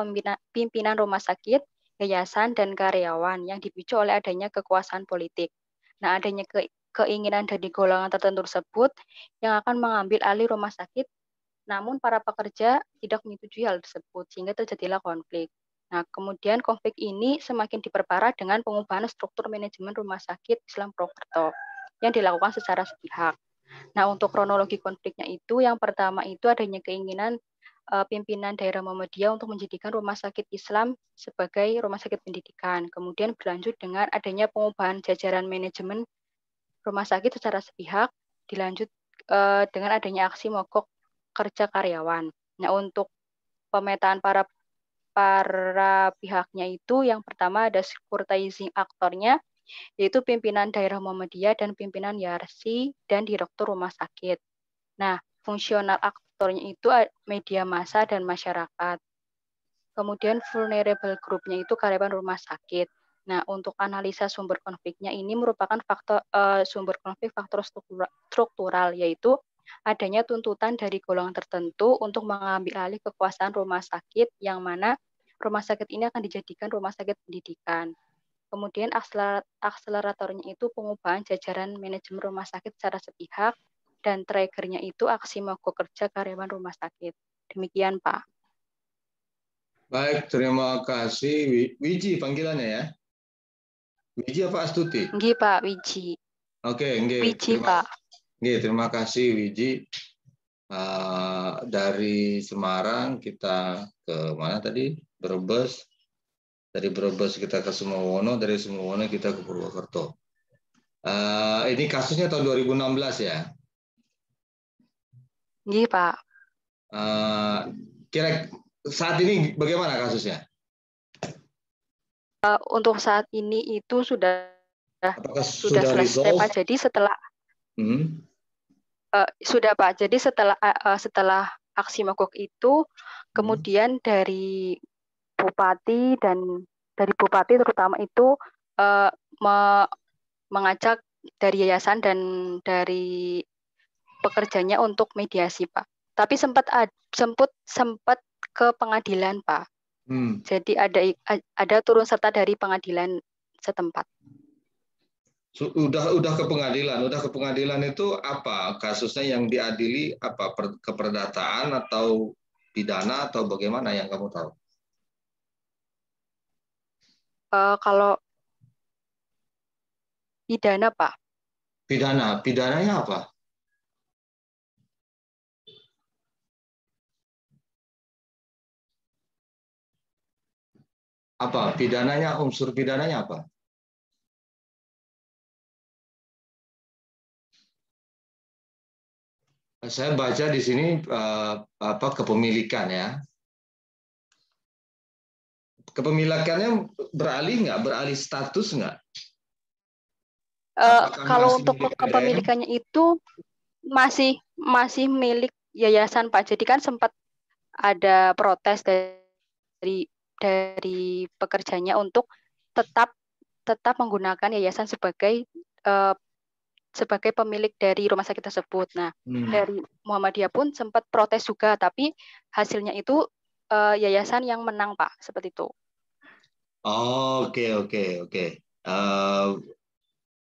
pimpinan rumah sakit, yayasan, dan karyawan yang dipicu oleh adanya kekuasaan politik. Nah, adanya keinginan dari golongan tertentu tersebut yang akan mengambil alih rumah sakit, namun para pekerja tidak menyetujui hal tersebut, sehingga terjadilah konflik. Nah, kemudian konflik ini semakin diperparah dengan pengubahan struktur manajemen rumah sakit Islam Purwokerto yang dilakukan secara sepihak. Nah, untuk kronologi konfliknya itu, yang pertama itu adanya keinginan pimpinan daerah Muhammadiyah untuk menjadikan rumah sakit Islam sebagai rumah sakit pendidikan. Kemudian berlanjut dengan adanya pengubahan jajaran manajemen rumah sakit secara sepihak, dilanjut dengan adanya aksi mogok kerja karyawan. Nah, untuk pemetaan para pihaknya itu, yang pertama ada scrutinizing aktornya, yaitu pimpinan daerah Muhammadiyah dan pimpinan YARSI dan direktur rumah sakit. Nah, fungsional aktornya itu media massa dan masyarakat. Kemudian vulnerable groupnya itu karyawan rumah sakit. Nah, untuk analisa sumber konfliknya ini merupakan sumber konflik faktor struktural, yaitu adanya tuntutan dari golongan tertentu untuk mengambil alih kekuasaan rumah sakit, yang mana rumah sakit ini akan dijadikan rumah sakit pendidikan. Kemudian akseleratornya itu pengubahan jajaran manajemen rumah sakit secara sepihak, dan triggernya itu aksi mogok kerja karyawan rumah sakit. Demikian, Pak. Baik, terima kasih. Wiji panggilannya ya? Wiji apa Astuti? Nggih, Pak, Wiji. Oke, nggih. Wiji, Pak. Nggih, terima kasih Wiji. Dari Semarang kita ke mana tadi? Brebes. Dari Brebes kita ke Sumowono, dari Sumowono kita ke Purwokerto. Ini kasusnya tahun 2016 ya? Nggih, Pak. Kira saat ini bagaimana kasusnya? Untuk saat ini itu sudah selesai, Pak. Jadi setelah sudah, Pak. Jadi setelah aksi mogok itu, kemudian dari bupati terutama itu mengajak dari yayasan dan dari pekerjanya untuk mediasi, Pak. Tapi sempat ke pengadilan, Pak. Jadi ada turun serta dari pengadilan setempat. Udah ke pengadilan itu apa kasusnya yang diadili, apa keperdataan atau pidana atau bagaimana yang kamu tahu? Kalau pidana, Pak. Pidananya apa? Apa pidananya, unsur pidananya apa? Saya baca di sini kepemilikan ya. Kepemilikannya beralih nggak? Beralih status nggak? Kalau untuk kepemilikannya itu masih milik yayasan, Pak. Jadi kan sempat ada protes dari pekerjanya untuk tetap menggunakan yayasan sebagai pemilik dari rumah sakit tersebut. Nah, dari Muhammadiyah pun sempat protes juga, tapi hasilnya itu yayasan yang menang, Pak, seperti itu. Oke.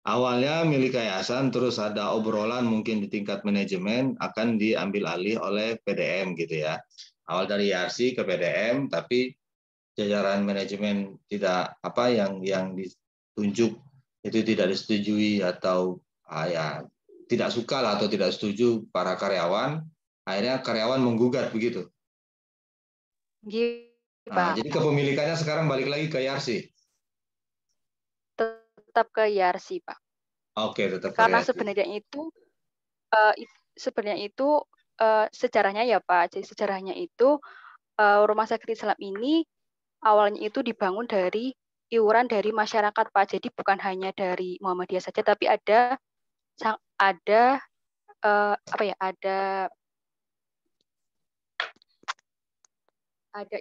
Awalnya milik yayasan, terus ada obrolan mungkin di tingkat manajemen akan diambil alih oleh PDM gitu ya. Awal dari YRC ke PDM, tapi jajaran manajemen tidak yang ditunjuk itu tidak disetujui atau ya tidak suka lah atau tidak setuju para karyawan, akhirnya karyawan menggugat begitu. Nah, jadi kepemilikannya sekarang balik lagi ke YRC. Tetap ke YRC, Pak. Oke, tetap ke Karena YRC. sebenarnya itu sejarahnya ya, Pak. Jadi sejarahnya itu rumah sakit Islam ini awalnya itu dibangun dari iuran dari masyarakat, Pak. Jadi bukan hanya dari Muhammadiyah saja, tapi ada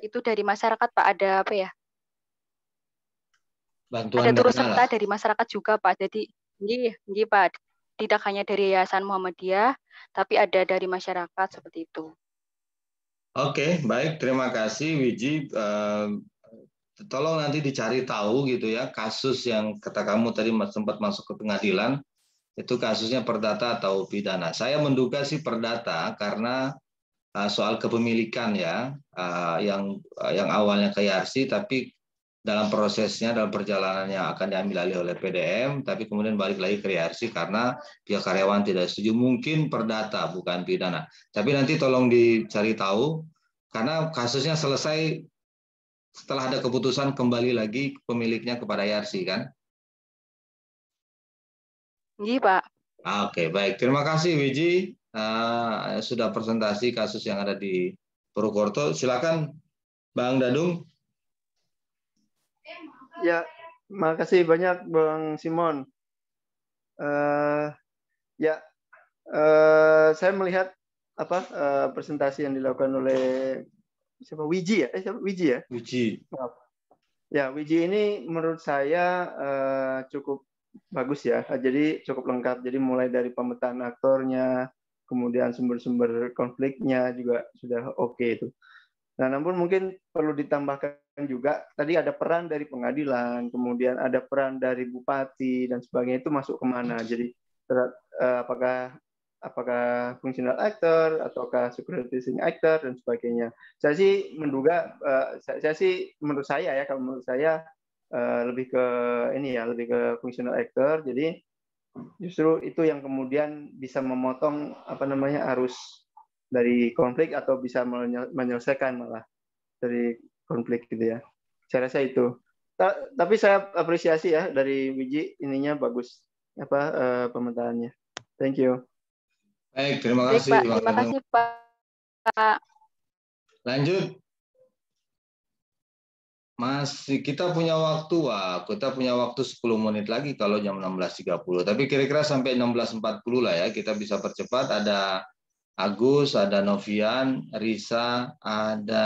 itu dari masyarakat, Pak. Ada apa ya? Bantuan ada turut serta dari masyarakat juga, Pak. Jadi ini Pak, tidak hanya dari Yayasan Muhammadiyah, tapi ada dari masyarakat seperti itu. Oke, baik. Terima kasih, Wiji. Tolong nanti dicari tahu gitu ya, kasus yang kata kamu tadi sempat masuk ke pengadilan, itu kasusnya perdata atau pidana. Saya menduga sih perdata karena soal kepemilikan ya, yang awalnya ke YRC, tapi dalam prosesnya, dalam perjalanannya akan diambil alih oleh PDM, tapi kemudian balik lagi ke YRC karena pihak karyawan tidak setuju. Mungkin perdata, bukan pidana. Tapi nanti tolong dicari tahu, karena kasusnya selesai setelah ada keputusan kembali lagi pemiliknya kepada YRC, kan? Iya, Pak. Oke, baik. Terima kasih, Wiji. Sudah presentasi kasus yang ada di Purwokerto. Silakan, Bang Dadung. Ya, makasih banyak Bang Simon. Saya melihat presentasi yang dilakukan oleh siapa, Wiji ya? Wiji ya? Wiji. Ya, Wiji ini menurut saya cukup bagus ya. Jadi cukup lengkap. Jadi mulai dari pemetaan aktornya, kemudian sumber-sumber konfliknya juga sudah oke itu. Nah, namun mungkin perlu ditambahkan juga, tadi ada peran dari pengadilan, kemudian ada peran dari bupati, dan sebagainya, itu masuk kemana. Jadi, apakah functional actor, ataukah supervising actor, dan sebagainya. Saya sih menduga, menurut saya lebih ke functional actor, jadi justru itu yang kemudian bisa memotong arus dari konflik atau bisa menyelesaikan malah dari konflik gitu ya. Saya rasa itu. Tapi saya apresiasi ya dari Wiji, ininya bagus pemetaannya. Thank you. Baik, terima kasih. Baik, Pak. Terima kasih, Pak. Lanjut. Kita punya waktu, kita punya waktu 10 menit lagi kalau jam 16.30. Tapi kira-kira sampai 16.40 lah ya, kita bisa percepat. Ada Agus, ada Novian, Risa, ada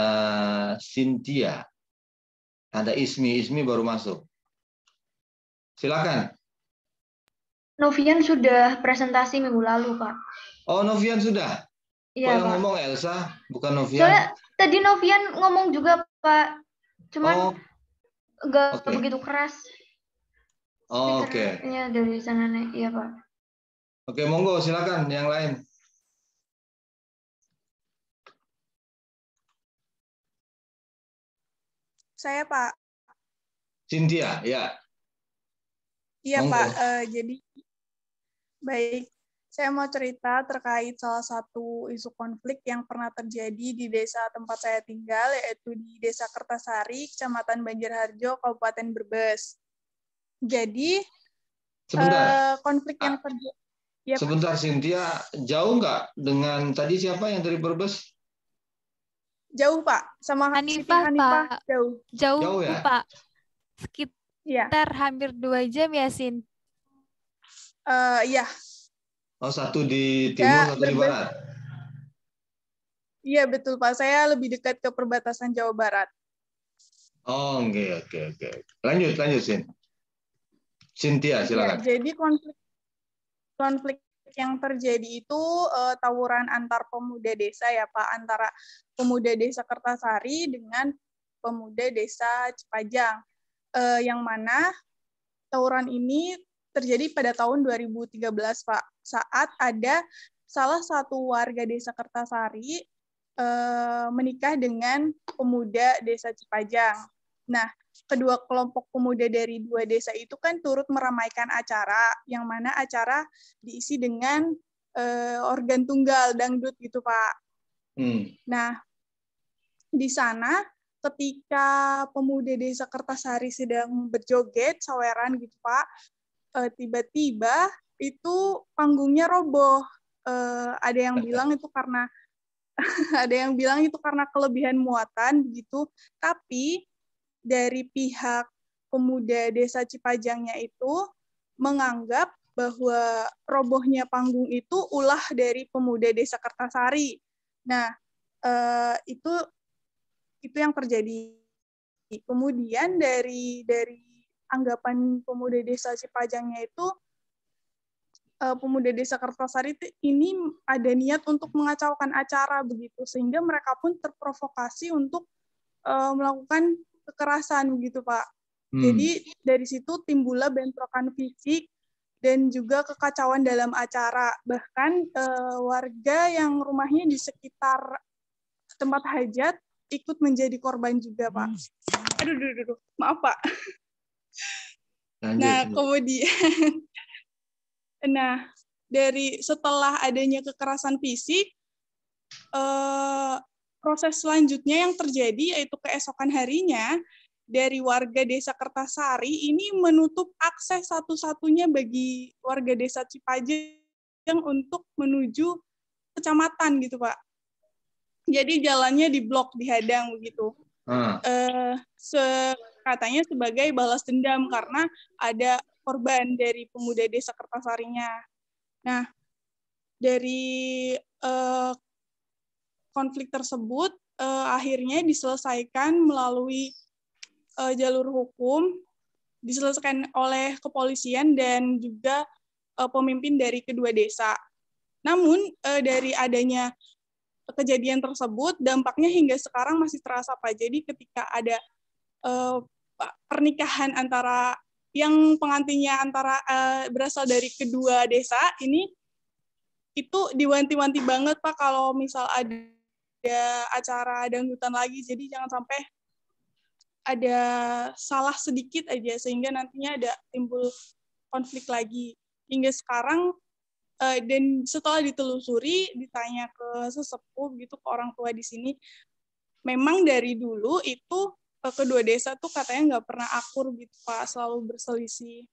Cynthia, ada Ismi baru masuk. Silakan. Novian sudah presentasi minggu lalu, Pak. Oh, Novian sudah? Iya, yang Pak. ngomong Elsa, bukan Novian? Soalnya tadi Novian ngomong juga, Pak. Cuman nggak begitu keras. Oke. Speakernya dari sana, iya, Pak. Oke, monggo, silakan yang lain. Saya, Pak. Cynthia, ya. Iya, Pak. Jadi, baik. Saya mau cerita terkait salah satu isu konflik yang pernah terjadi di desa tempat saya tinggal, yaitu di Desa Kertasari, Kecamatan Banjarharjo, Kabupaten Brebes. Jadi, konflik yang terjadi... Ya, sebentar Cynthia, jauh nggak dengan tadi siapa yang dari Brebes? Jauh Pak, sama Siti Hanifah Pak. jauh. Jauh ya? Pak, sekitar hampir 2 jam ya Sin? Iya. Oh, satu di timur, satu di barat? Iya betul Pak, saya lebih dekat ke perbatasan Jawa Barat. Oh, oke. Lanjut Sin. Cynthia, silakan. Ya, jadi konflik yang terjadi itu tawuran antar pemuda desa ya Pak, antara pemuda desa Kertasari dengan pemuda desa Cipajang. Yang mana tawuran ini terjadi pada tahun 2013 Pak, saat ada salah satu warga desa Kertasari menikah dengan pemuda desa Cipajang. Nah, kedua kelompok pemuda dari dua desa itu kan turut meramaikan acara, yang mana acara diisi dengan organ tunggal dangdut gitu Pak. Nah, di sana ketika pemuda desa Kertasari sedang berjoget saweran gitu Pak, tiba-tiba itu panggungnya roboh. Ada yang bilang itu karena kelebihan muatan begitu, tapi dari pihak pemuda desa Cipajangnya itu menganggap bahwa robohnya panggung itu ulah dari pemuda desa Kertasari. Nah, itu yang terjadi. Kemudian dari anggapan pemuda desa Cipajangnya itu, pemuda desa Kertasari ini ada niat untuk mengacaukan acara begitu, sehingga mereka pun terprovokasi untuk melakukan kekerasan begitu Pak. Jadi dari situ timbullah bentrokan fisik dan juga kekacauan dalam acara. Bahkan warga yang rumahnya di sekitar tempat hajat ikut menjadi korban juga Pak. Aduh. Maaf Pak. Nah, kemudian dari setelah adanya kekerasan fisik, proses selanjutnya yang terjadi yaitu keesokan harinya dari warga desa Kertasari ini menutup akses satu-satunya bagi warga desa Cipajang untuk menuju kecamatan gitu Pak. Jadi jalannya diblok, dihadang begitu. Katanya sebagai balas dendam karena ada korban dari pemuda desa Kertasarinya. Nah, dari konflik tersebut akhirnya diselesaikan melalui jalur hukum, diselesaikan oleh kepolisian dan juga pemimpin dari kedua desa. Namun dari adanya kejadian tersebut, dampaknya hingga sekarang masih terasa Pak. Jadi ketika ada pernikahan antara yang pengantinnya berasal dari kedua desa ini, itu diwanti-wanti banget Pak kalau misal ada acara dangdutan lagi, jadi jangan sampai ada salah sedikit aja sehingga nantinya ada timbul konflik lagi. Hingga sekarang dan setelah ditelusuri, ditanya ke sesepuh gitu, ke orang tua di sini, memang dari dulu itu kedua desa tuh katanya nggak pernah akur gitu Pak, selalu berselisih.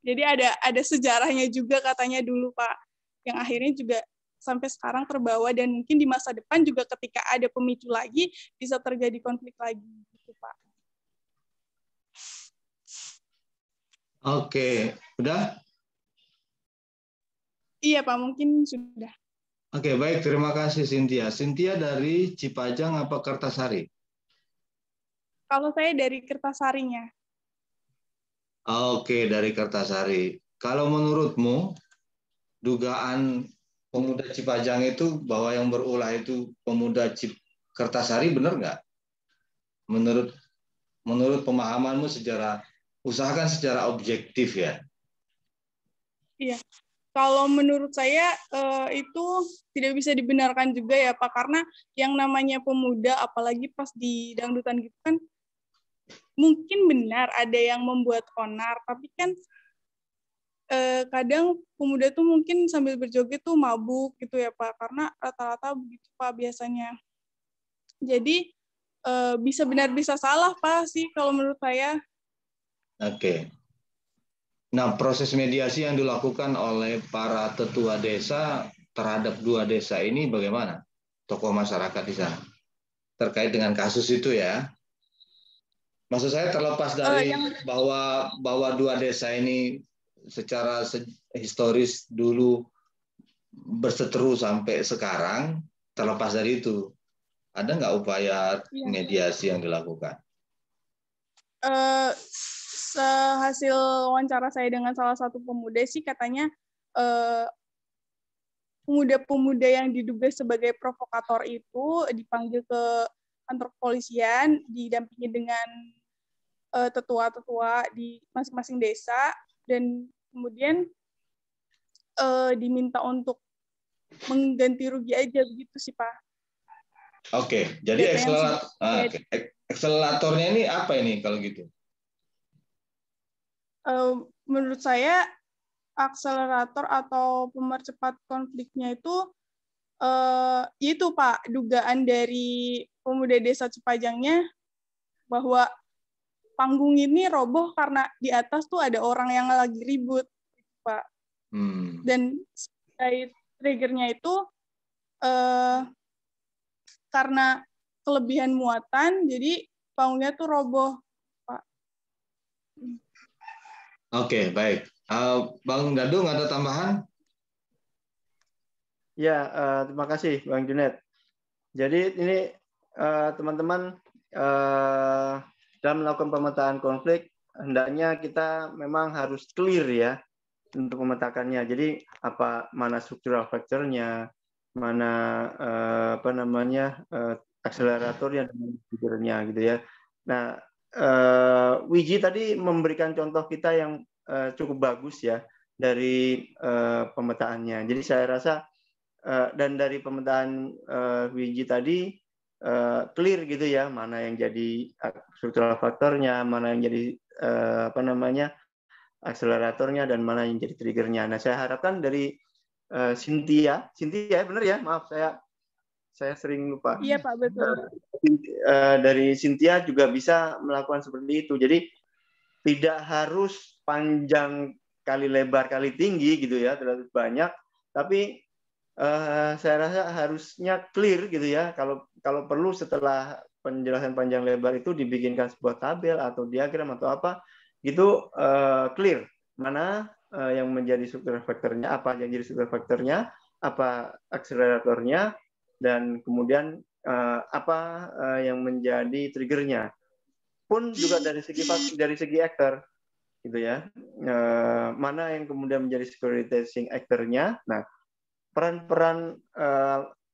Jadi ada sejarahnya juga katanya dulu Pak, yang akhirnya juga sampai sekarang terbawa, dan mungkin di masa depan juga ketika ada pemicu lagi bisa terjadi konflik lagi gitu Pak. Oke, udah? Iya Pak, mungkin sudah. Oke, baik, terima kasih Cynthia. Cynthia dari Cipajang apa Kertasari? Kalau saya dari Kertasarinya. Oke, dari Kertasari. Kalau menurutmu, dugaan pemuda Cipajang itu bahwa yang berulah itu pemuda Kertasari, benar nggak? Menurut pemahamanmu usahakan secara objektif ya? Iya. Kalau menurut saya itu tidak bisa dibenarkan juga ya Pak, karena yang namanya pemuda, apalagi pas di dangdutan gitu kan, mungkin benar ada yang membuat onar, tapi kan kadang pemuda tuh mungkin sambil berjoget tuh mabuk gitu ya Pak, karena rata-rata begitu Pak biasanya. Jadi bisa benar bisa salah Pak sih kalau menurut saya. Oke. Nah, proses mediasi yang dilakukan oleh para tetua desa terhadap 2 desa ini bagaimana? Tokoh masyarakat di sana terkait dengan kasus itu ya. Maksud saya terlepas dari bahwa 2 desa ini secara historis dulu berseteru sampai sekarang, terlepas dari itu, ada nggak upaya mediasi yang dilakukan? Sehasil wawancara saya dengan salah satu pemuda sih katanya pemuda-pemuda yang diduga sebagai provokator itu dipanggil ke kantor kepolisian, didampingi dengan tetua-tetua di masing-masing desa, dan kemudian diminta untuk mengganti rugi aja begitu sih Pak. Oke, jadi akseleratornya ini apa ini kalau gitu? Menurut saya akselerator atau pemercepat konfliknya itu Pak, dugaan dari pemuda desa Cipajangnya bahwa panggung ini roboh karena di atas tuh ada orang yang lagi ribut, Pak. Dan triggernya itu karena kelebihan muatan, jadi panggungnya tuh roboh, Pak. Oke, baik. Bang Dadung ada tambahan? Ya, terima kasih Bang Junet. Jadi ini teman-teman dalam melakukan pemetaan konflik, hendaknya kita memang harus clear ya untuk memetakannya. Jadi mana struktural faktornya, mana akseleratornya dan triggernya gitu ya. Nah, Wiji tadi memberikan contoh kita yang cukup bagus ya dari pemetaannya. Jadi saya rasa dan dari pemetaan Wiji tadi clear gitu ya, mana yang jadi struktural faktornya, mana yang jadi akseleratornya, dan mana yang jadi triggernya. Nah, saya harapkan dari Cynthia benar ya, maaf saya sering lupa. Iya Pak, betul. Dari Cynthia juga bisa melakukan seperti itu. Jadi tidak harus panjang kali lebar kali tinggi gitu ya, terlalu banyak, tapi saya rasa harusnya clear gitu ya. Kalau perlu setelah penjelasan panjang lebar itu dibikinkan sebuah tabel atau diagram atau apa gitu, clear mana yang menjadi struktur faktornya, apa yang jadi struktur faktornya, apa akseleratornya, dan kemudian apa yang menjadi triggernya. Pun juga dari segi aktor gitu ya, mana yang kemudian menjadi securitizing actor-nya. Nah, peran-peran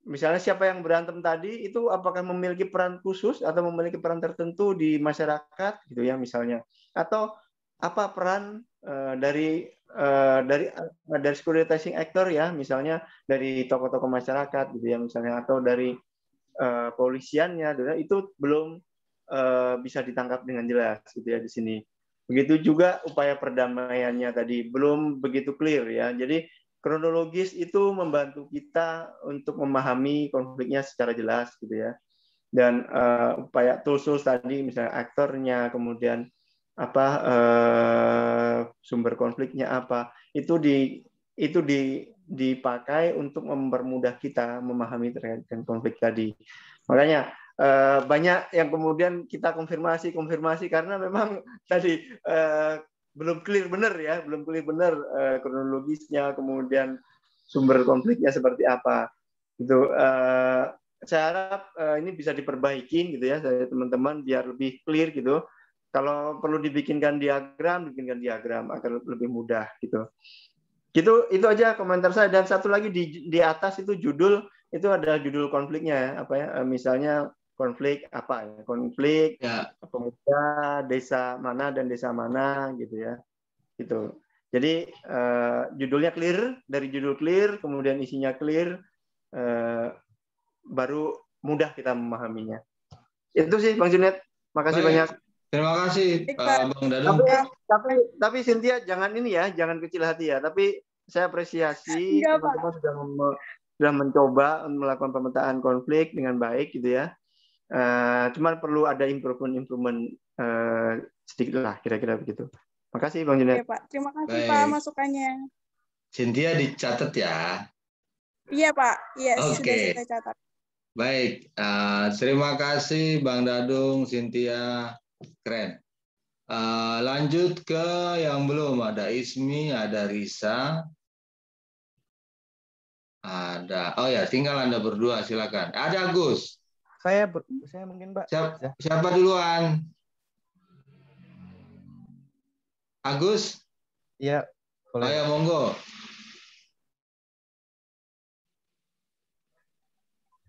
misalnya siapa yang berantem tadi itu apakah memiliki peran khusus atau memiliki peran tertentu di masyarakat gitu ya misalnya, atau apa peran dari securitizing actor ya, misalnya dari tokoh-tokoh masyarakat gitu ya misalnya, atau dari polisiannya, itu belum bisa ditangkap dengan jelas gitu ya di sini. Begitu juga upaya perdamaiannya tadi belum begitu clear ya. Jadi kronologis itu membantu kita untuk memahami konfliknya secara jelas gitu ya. Dan upaya tools tadi misalnya aktornya, kemudian sumber konfliknya apa, itu dipakai untuk mempermudah kita memahami terkait dengan konflik tadi. Makanya banyak yang kemudian kita konfirmasi karena memang tadi belum clear benar ya, kronologisnya, kemudian sumber konfliknya seperti apa. Itu saya harap ini bisa diperbaiki gitu ya, teman-teman, biar lebih clear gitu. Kalau perlu dibikinkan diagram agar lebih mudah gitu. Itu aja komentar saya. Dan satu lagi di atas itu judul, itu ada judul konfliknya ya, misalnya konflik apa ya, konflik pemuda desa mana dan desa mana gitu ya. Gitu. Jadi judulnya clear, dari judul clear, kemudian isinya clear, baru mudah kita memahaminya. Itu sih Bang Junet. Makasih banyak. Terima kasih Bang Dadung. Tapi Cynthia jangan kecil hati ya. Tapi saya apresiasi teman-teman sudah mencoba melakukan pemetaan konflik dengan baik gitu ya. Cuman perlu ada improvement sedikit lah, kira-kira begitu. Makasih Bang Julian. Oke, Pak. Terima kasih Baik. Pak masukannya. Cynthia dicatat ya. Iya, Pak. Iya, sudah Oke. saya catat. Baik, terima kasih Bang Dadung, Cynthia, keren. Lanjut ke yang belum, ada Ismi, ada Risa, ada, oh ya, tinggal Anda berdua, silakan. Ada Agus. Saya mungkin Pak. Siapa duluan? Agus? Iya, boleh. Oh ya, monggo.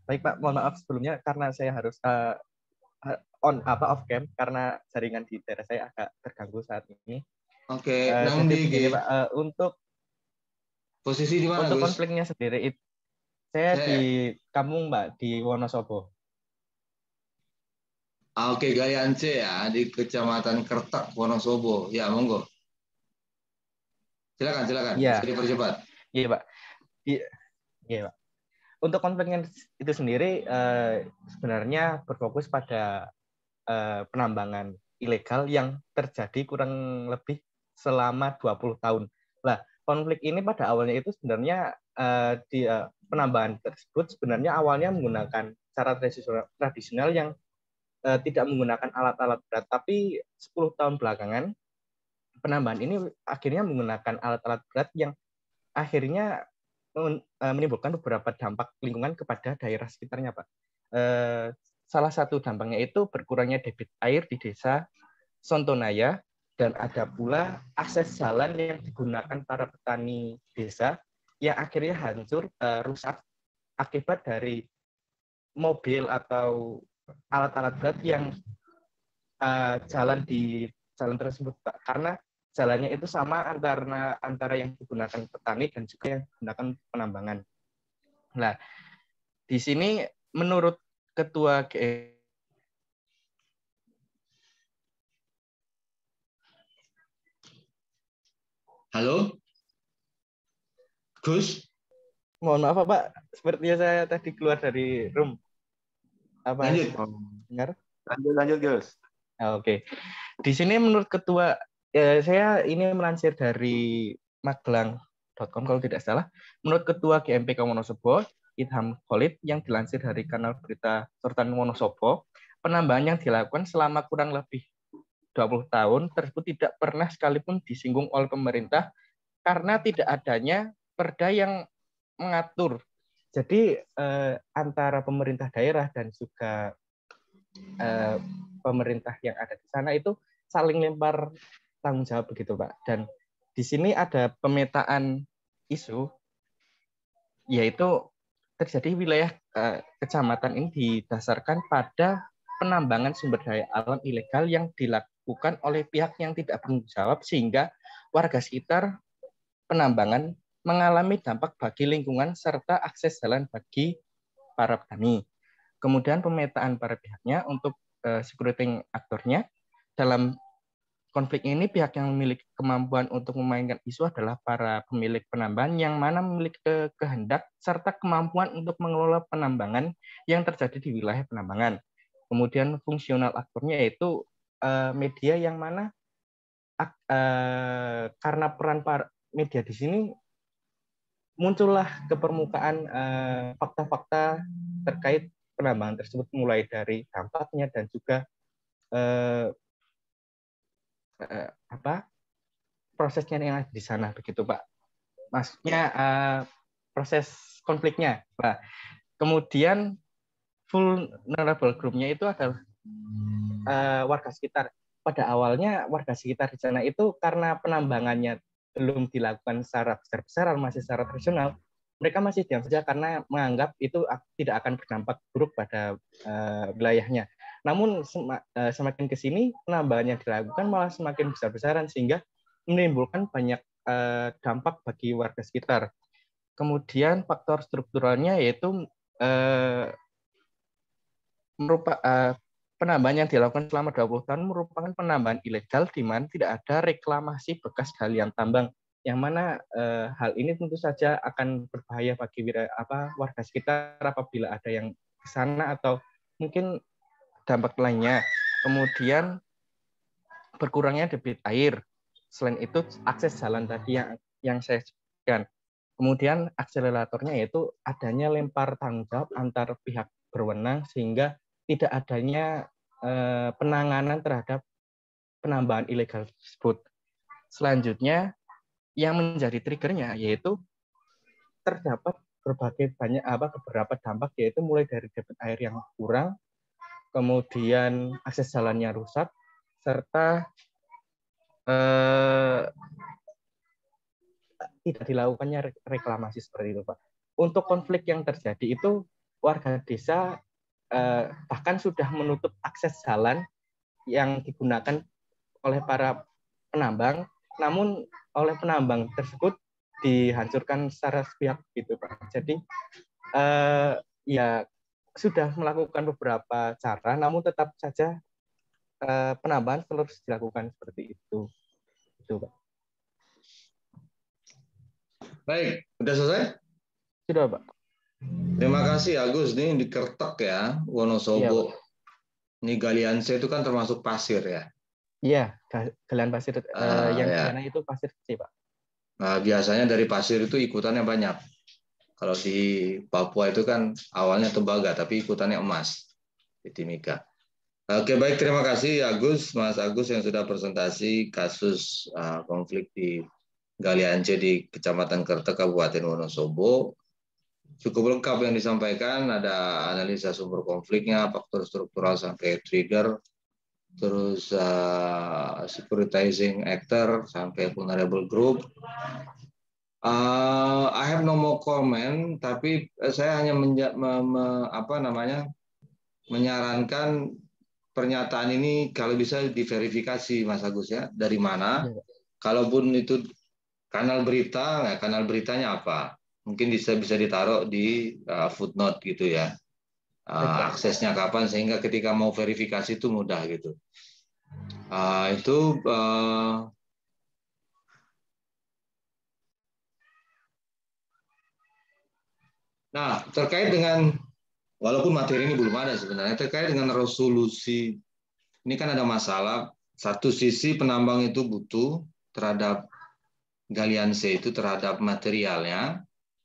Baik Pak, mohon maaf sebelumnya karena saya harus off cam karena jaringan di daerah saya agak terganggu saat ini. Oke, jadi begini Pak, untuk posisi di mana, untuk Gus? konfliknya sendiri saya di kampung Mbak, di Wonosobo. Oke, Gayan C ya, di Kecamatan Kertak, Wonosobo. Ya, monggo. Silakan. Iya. Bisa dipercepat. Iya Pak. Iya Pak. Untuk konfliknya itu sendiri sebenarnya berfokus pada penambangan ilegal yang terjadi kurang lebih selama 20 tahun. Nah, konflik ini pada awalnya itu sebenarnya di penambangan tersebut sebenarnya awalnya menggunakan cara tradisional yang tidak menggunakan alat-alat berat, tapi 10 tahun belakangan penambangan ini akhirnya menggunakan alat-alat berat yang akhirnya menimbulkan beberapa dampak lingkungan kepada daerah sekitarnya, Pak. Salah satu dampaknya itu berkurangnya debit air di desa Sontonaya, dan ada pula akses jalan yang digunakan para petani desa yang akhirnya hancur, rusak akibat dari mobil atau alat-alat berat yang jalan di jalan tersebut, Pak. Karena jalannya itu sama antara yang digunakan petani dan juga yang digunakan penambangan. Nah, di sini menurut Ketua Halo? Gus? Mohon maaf Pak, sepertinya saya tadi keluar dari room. Lanjut. Dengar? Lanjut Gus. Oke. Di sini menurut Ketua, saya ini melansir dari magelang.com kalau tidak salah. Menurut Ketua GMPK Wonosobo, Idham Khalid, yang dilansir dari kanal berita Sultan Wonosobo, penambangan yang dilakukan selama kurang lebih 20 tahun tersebut tidak pernah sekalipun disinggung oleh pemerintah karena tidak adanya perda yang mengatur. Jadi antara pemerintah daerah dan juga pemerintah yang ada di sana itu saling lempar tanggung jawab begitu, Pak. Dan di sini ada pemetaan isu, yaitu terjadi wilayah kecamatan ini didasarkan pada penambangan sumber daya alam ilegal yang dilakukan oleh pihak yang tidak bertanggung jawab, sehingga warga sekitar penambangan mengalami dampak bagi lingkungan serta akses jalan bagi para petani. Kemudian pemetaan para pihaknya untuk security aktornya dalam konflik ini, pihak yang memiliki kemampuan untuk memainkan isu adalah para pemilik penambangan yang mana memiliki kehendak serta kemampuan untuk mengelola penambangan yang terjadi di wilayah penambangan. Kemudian fungsional aktornya yaitu media yang mana karena peran para media di sini muncullah ke permukaan fakta-fakta terkait penambangan tersebut, mulai dari dampaknya dan juga prosesnya yang ada di sana begitu, Pak. Maksudnya proses konfliknya. Nah, kemudian vulnerable group-nya itu adalah warga sekitar. Pada awalnya warga sekitar di sana itu karena penambangannya belum dilakukan secara besar-besaran, masih secara tradisional, mereka masih diam saja karena menganggap itu tidak akan berdampak buruk pada wilayahnya. Namun semakin ke sini penambangan yang dilakukan malah semakin besar-besaran sehingga menimbulkan banyak dampak bagi warga sekitar. Kemudian faktor strukturalnya yaitu penambangan yang dilakukan selama 20 tahun merupakan penambangan ilegal di mana tidak ada reklamasi bekas galian tambang, yang mana hal ini tentu saja akan berbahaya bagi warga sekitar apabila ada yang ke sana atau mungkin dampak lainnya. Kemudian berkurangnya debit air Selain itu akses jalan tadi yang saya sebutkan. Kemudian akseleratornya yaitu adanya lempar tanggung jawab antar pihak berwenang sehingga tidak adanya penanganan terhadap penambangan ilegal tersebut. Selanjutnya yang menjadi triggernya yaitu terdapat beberapa dampak, yaitu mulai dari debit air yang kurang, kemudian akses jalannya rusak, serta tidak dilakukannya reklamasi seperti itu, Pak. Untuk konflik yang terjadi itu warga desa bahkan sudah menutup akses jalan yang digunakan oleh para penambang, namun oleh penambang tersebut dihancurkan secara sepihak gitu, Pak. Jadi ya sudah melakukan beberapa cara, namun tetap saja penambangan terus dilakukan seperti itu. Itu, Pak. Baik, sudah selesai? Sudah, Pak. Terima kasih Agus. Ini di Kertek ya, Wonosobo. Iya, ini galian C itu kan termasuk pasir ya? Iya, galian pasir yang di sana itu pasir C, Pak. Nah, biasanya dari pasir itu ikutannya banyak. Kalau di Papua itu kan awalnya tembaga, tapi ikutannya emas di Timika. Oke, baik, terima kasih Agus, Mas Agus yang sudah presentasi kasus konflik di galian C di Kecamatan Kertek, Kabupaten Wonosobo. Cukup lengkap yang disampaikan, ada analisa sumber konfliknya, faktor struktural sampai trigger, terus securitizing actor sampai vulnerable group. I have no more comment, tapi saya hanya menyarankan pernyataan ini kalau bisa diverifikasi, Mas Agus ya, dari mana? Kalaupun itu kanal berita, nah, kanal beritanya apa? Mungkin bisa ditaruh di footnote gitu ya. Aksesnya kapan sehingga ketika mau verifikasi itu mudah gitu. Nah, terkait dengan, walaupun materi ini belum ada sebenarnya, terkait dengan resolusi, ini kan ada masalah. Satu sisi penambang itu butuh terhadap galian C itu terhadap materialnya,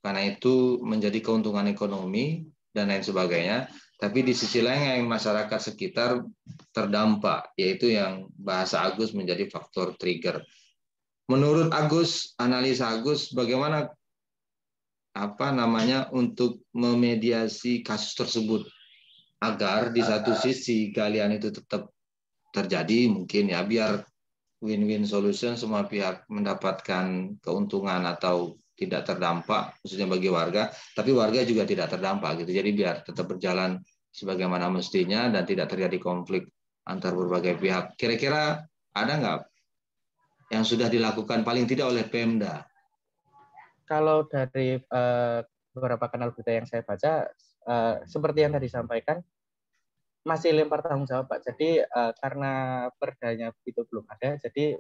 karena itu menjadi keuntungan ekonomi dan lain sebagainya. Tapi di sisi lain yang masyarakat sekitar terdampak, yaitu yang bahasa Agus menjadi faktor trigger. Menurut Agus, analisa Agus, bagaimana untuk memediasi kasus tersebut agar di satu sisi galian itu tetap terjadi, mungkin ya biar win-win solution, semua pihak mendapatkan keuntungan atau tidak terdampak, khususnya bagi warga, tapi warga juga tidak terdampak gitu. Jadi biar tetap berjalan sebagaimana mestinya dan tidak terjadi konflik antar berbagai pihak. Kira-kira ada nggak yang sudah dilakukan paling tidak oleh Pemda? Kalau dari beberapa kanal berita yang saya baca, seperti yang tadi disampaikan, masih lempar tanggung jawab, Pak. Jadi karena perdanya itu belum ada, jadi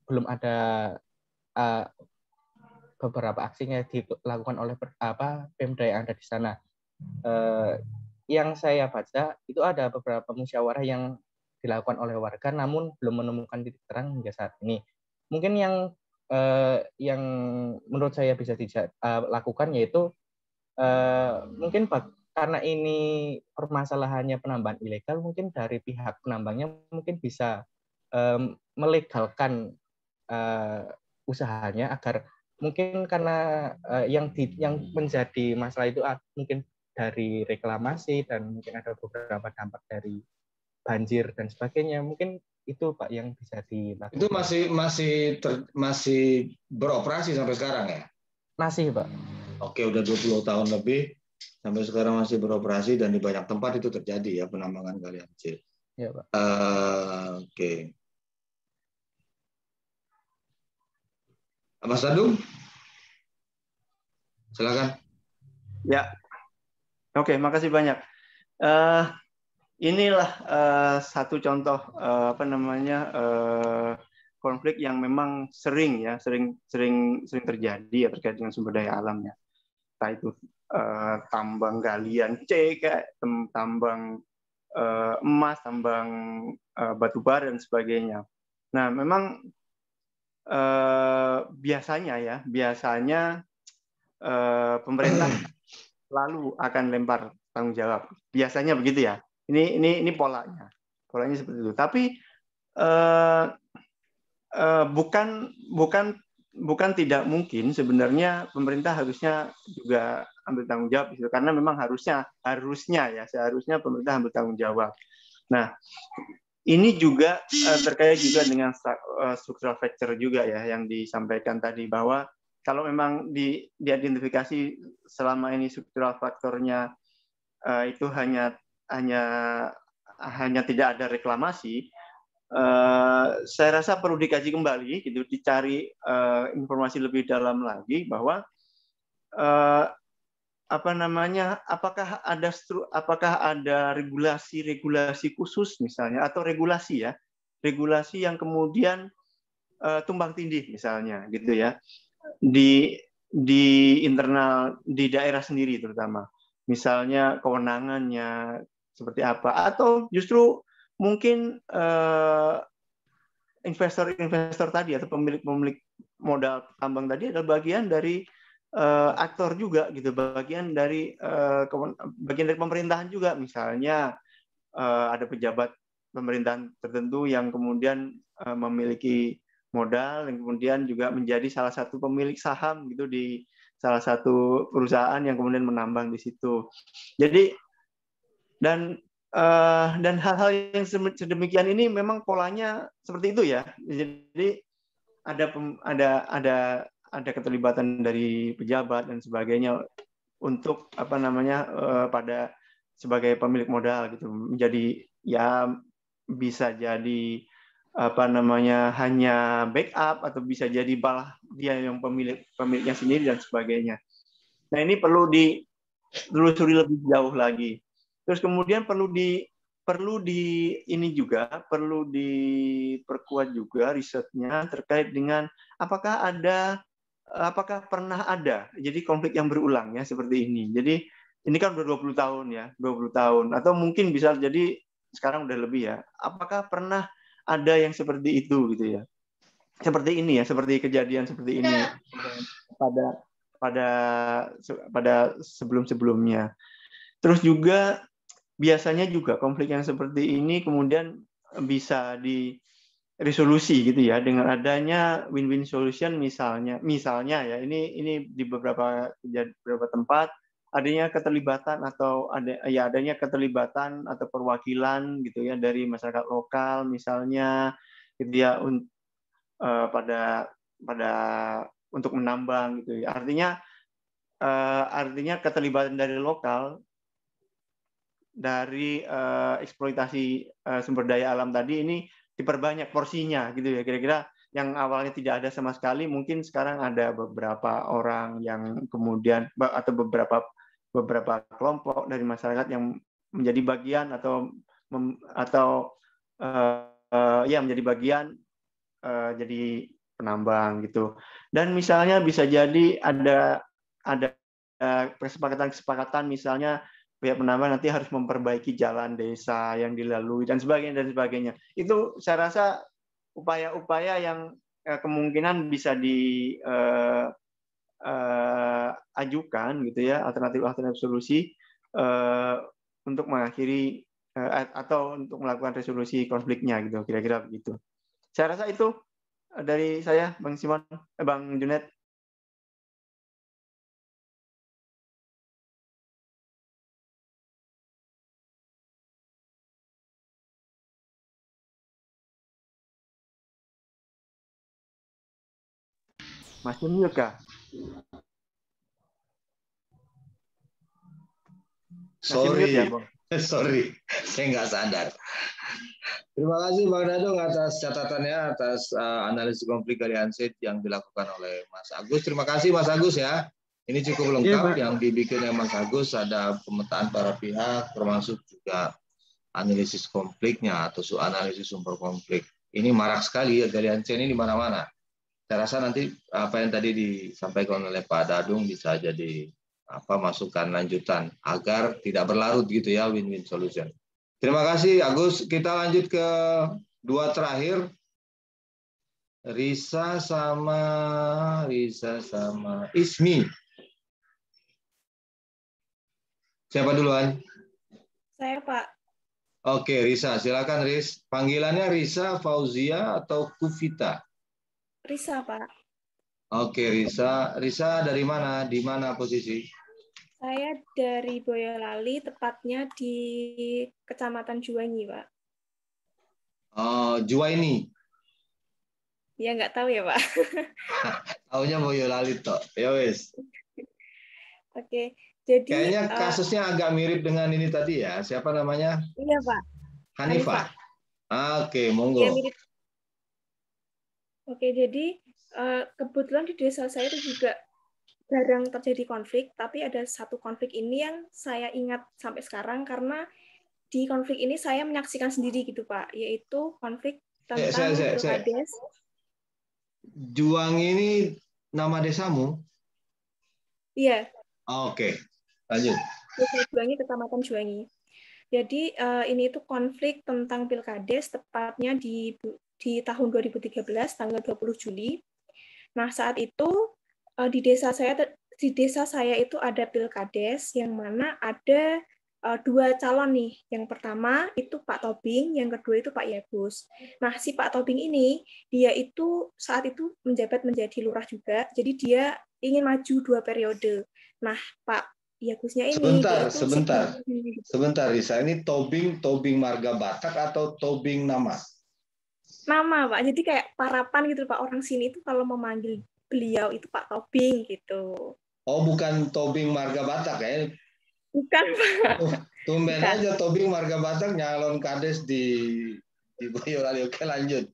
belum ada beberapa aksinya dilakukan oleh Pemda yang ada di sana. Yang saya baca itu ada beberapa musyawarah yang dilakukan oleh warga, namun belum menemukan titik terang hingga saat ini. Mungkin yang menurut saya bisa dilakukan yaitu mungkin karena ini permasalahannya penambangan ilegal, mungkin dari pihak penambangnya mungkin bisa melegalkan usahanya agar mungkin karena yang menjadi masalah itu mungkin dari reklamasi dan mungkin ada beberapa dampak dari banjir dan sebagainya. Mungkin itu Pak yang bisa dilakukan. Itu masih beroperasi sampai sekarang ya? Masih Pak. Oke, udah 20 tahun lebih. Sampai sekarang masih beroperasi dan di banyak tempat itu terjadi ya penambangan galian C. Ya, Pak. Oke. Mas Dadung, silakan. Ya, oke, makasih banyak. Inilah satu contoh konflik yang memang sering terjadi ya terkait dengan sumber daya alamnya. Entah itu tambang galian C, kayak tambang emas, tambang batu bara dan sebagainya. Nah, memang biasanya pemerintah lalu akan lempar tanggung jawab. Biasanya begitu ya. Ini polanya. Polanya seperti itu. Tapi bukan tidak mungkin sebenarnya pemerintah harusnya juga ambil tanggung jawab gitu. Karena memang seharusnya pemerintah ambil tanggung jawab. Nah, ini juga terkait juga dengan structural factor juga ya yang disampaikan tadi, bahwa kalau memang diidentifikasi selama ini struktural faktornya itu hanya tidak ada reklamasi, saya rasa perlu dikaji kembali, gitu, dicari informasi lebih dalam lagi bahwa apakah ada regulasi khusus misalnya, atau regulasi yang kemudian tumbang tindih misalnya, gitu ya. Di internal di daerah sendiri terutama, misalnya kewenangannya seperti apa, atau justru mungkin investor tadi atau pemilik modal tambang tadi adalah bagian dari aktor juga, gitu, bagian dari pemerintahan juga, misalnya ada pejabat pemerintahan tertentu yang kemudian memiliki modal yang kemudian juga menjadi salah satu pemilik saham, gitu, di salah satu perusahaan yang kemudian menambang di situ. Jadi dan hal-hal yang sedemikian ini memang polanya seperti itu ya. Jadi ada keterlibatan dari pejabat dan sebagainya untuk pada sebagai pemilik modal, gitu, menjadi ya bisa jadi hanya backup, atau bisa jadi malah dia yang pemiliknya sendiri dan sebagainya. Nah, ini perlu ditelusuri lebih jauh lagi. Terus kemudian perlu diperkuat juga risetnya terkait dengan apakah pernah ada jadi konflik yang berulang ya seperti ini. Jadi ini kan udah 20 tahun ya, 20 tahun, atau mungkin bisa jadi sekarang udah lebih ya. Apakah pernah ada yang seperti itu, gitu ya, seperti ini ya, seperti kejadian seperti ini pada sebelum-sebelumnya. Terus juga biasanya juga konflik yang seperti ini kemudian bisa diresolusi, gitu ya, dengan adanya win-win solution, misalnya ya, ini di beberapa tempat adanya keterlibatan atau perwakilan, gitu ya, dari masyarakat lokal misalnya, gitu ya, untuk menambang, gitu ya. Artinya keterlibatan dari lokal dari eksploitasi sumber daya alam tadi ini diperbanyak porsinya, gitu ya. Kira-kira yang awalnya tidak ada sama sekali, mungkin sekarang ada beberapa orang yang kemudian, atau beberapa kelompok dari masyarakat yang menjadi bagian menjadi bagian jadi penambang, gitu. Dan misalnya bisa jadi ada kesepakatan misalnya pihak penambang nanti harus memperbaiki jalan desa yang dilalui dan sebagainya. Itu saya rasa upaya-upaya yang kemungkinan bisa diajukan, gitu ya, alternatif solusi untuk mengakhiri atau untuk melakukan resolusi konfliknya, gitu, kira-kira begitu. Saya rasa itu dari saya, Bang Simon, Bang Junet. Masih mute kah? Sorry, ya, Bang. Sorry, saya nggak sadar. Terima kasih Bang Dadung atas catatannya, atas analisis konflik aliansi yang dilakukan oleh Mas Agus. Terima kasih Mas Agus ya. Ini cukup lengkap yang dibikin oleh Mas Agus, ada pemetaan para pihak, termasuk juga analisis konfliknya atau analisis sumber konflik. Ini marak sekali ya, aliansi ini di mana-mana. Saya rasa nanti apa yang tadi disampaikan oleh Pak Dadung bisa jadi masukan lanjutan agar tidak berlarut, gitu ya, win-win solution. Terima kasih Agus. Kita lanjut ke dua terakhir. Risa sama Ismi. Siapa duluan? Saya, Pak. Oke, Risa. Silakan, Riz. Panggilannya Risa, Fauzia, atau Kufita? Risa, Pak. Oke, Risa. Risa dari mana? Di mana posisi? Saya dari Boyolali, tepatnya di Kecamatan Juwangi, Pak. Juwaini. Ya, nggak tahu ya, Pak. Taunya Boyolali toh. Ya wes. Oke, jadi kayaknya kasusnya agak mirip dengan ini tadi ya. Siapa namanya? Iya, Pak. Hanifah. Oke, monggo. Ya, mirip. Oke, jadi kebetulan di desa saya itu juga jarang terjadi konflik, tapi ada satu konflik ini yang saya ingat sampai sekarang karena di konflik ini saya menyaksikan sendiri gitu, Pak, yaitu konflik tentang Pilkades. Juwangi ini nama desamu? Iya. Oke, lanjut. Desa Juwangi, Kecamatan Juwangi. Jadi ini itu konflik tentang Pilkades, tepatnya di tahun 2013, tanggal 20 Juli. Nah, saat itu di desa saya itu ada Pilkades yang mana ada dua calon nih. Yang pertama itu Pak Tobing, yang kedua itu Pak Yagus. Nah, si Pak Tobing ini dia itu saat itu menjabat menjadi lurah juga. Jadi dia ingin maju 2 periode. Nah, Pak Yagusnya ini sebentar Risa, ini Tobing marga Batak atau Tobing nama? Nama, Pak. Jadi kayak parapan gitu, Pak. Orang sini itu kalau memanggil beliau itu Pak Tobing gitu. Oh, bukan Tobing marga Batak ya? Bukan, Pak. Tumben aja Tobing marga Batak nyalon kades di Boyolali. Oke, lanjut.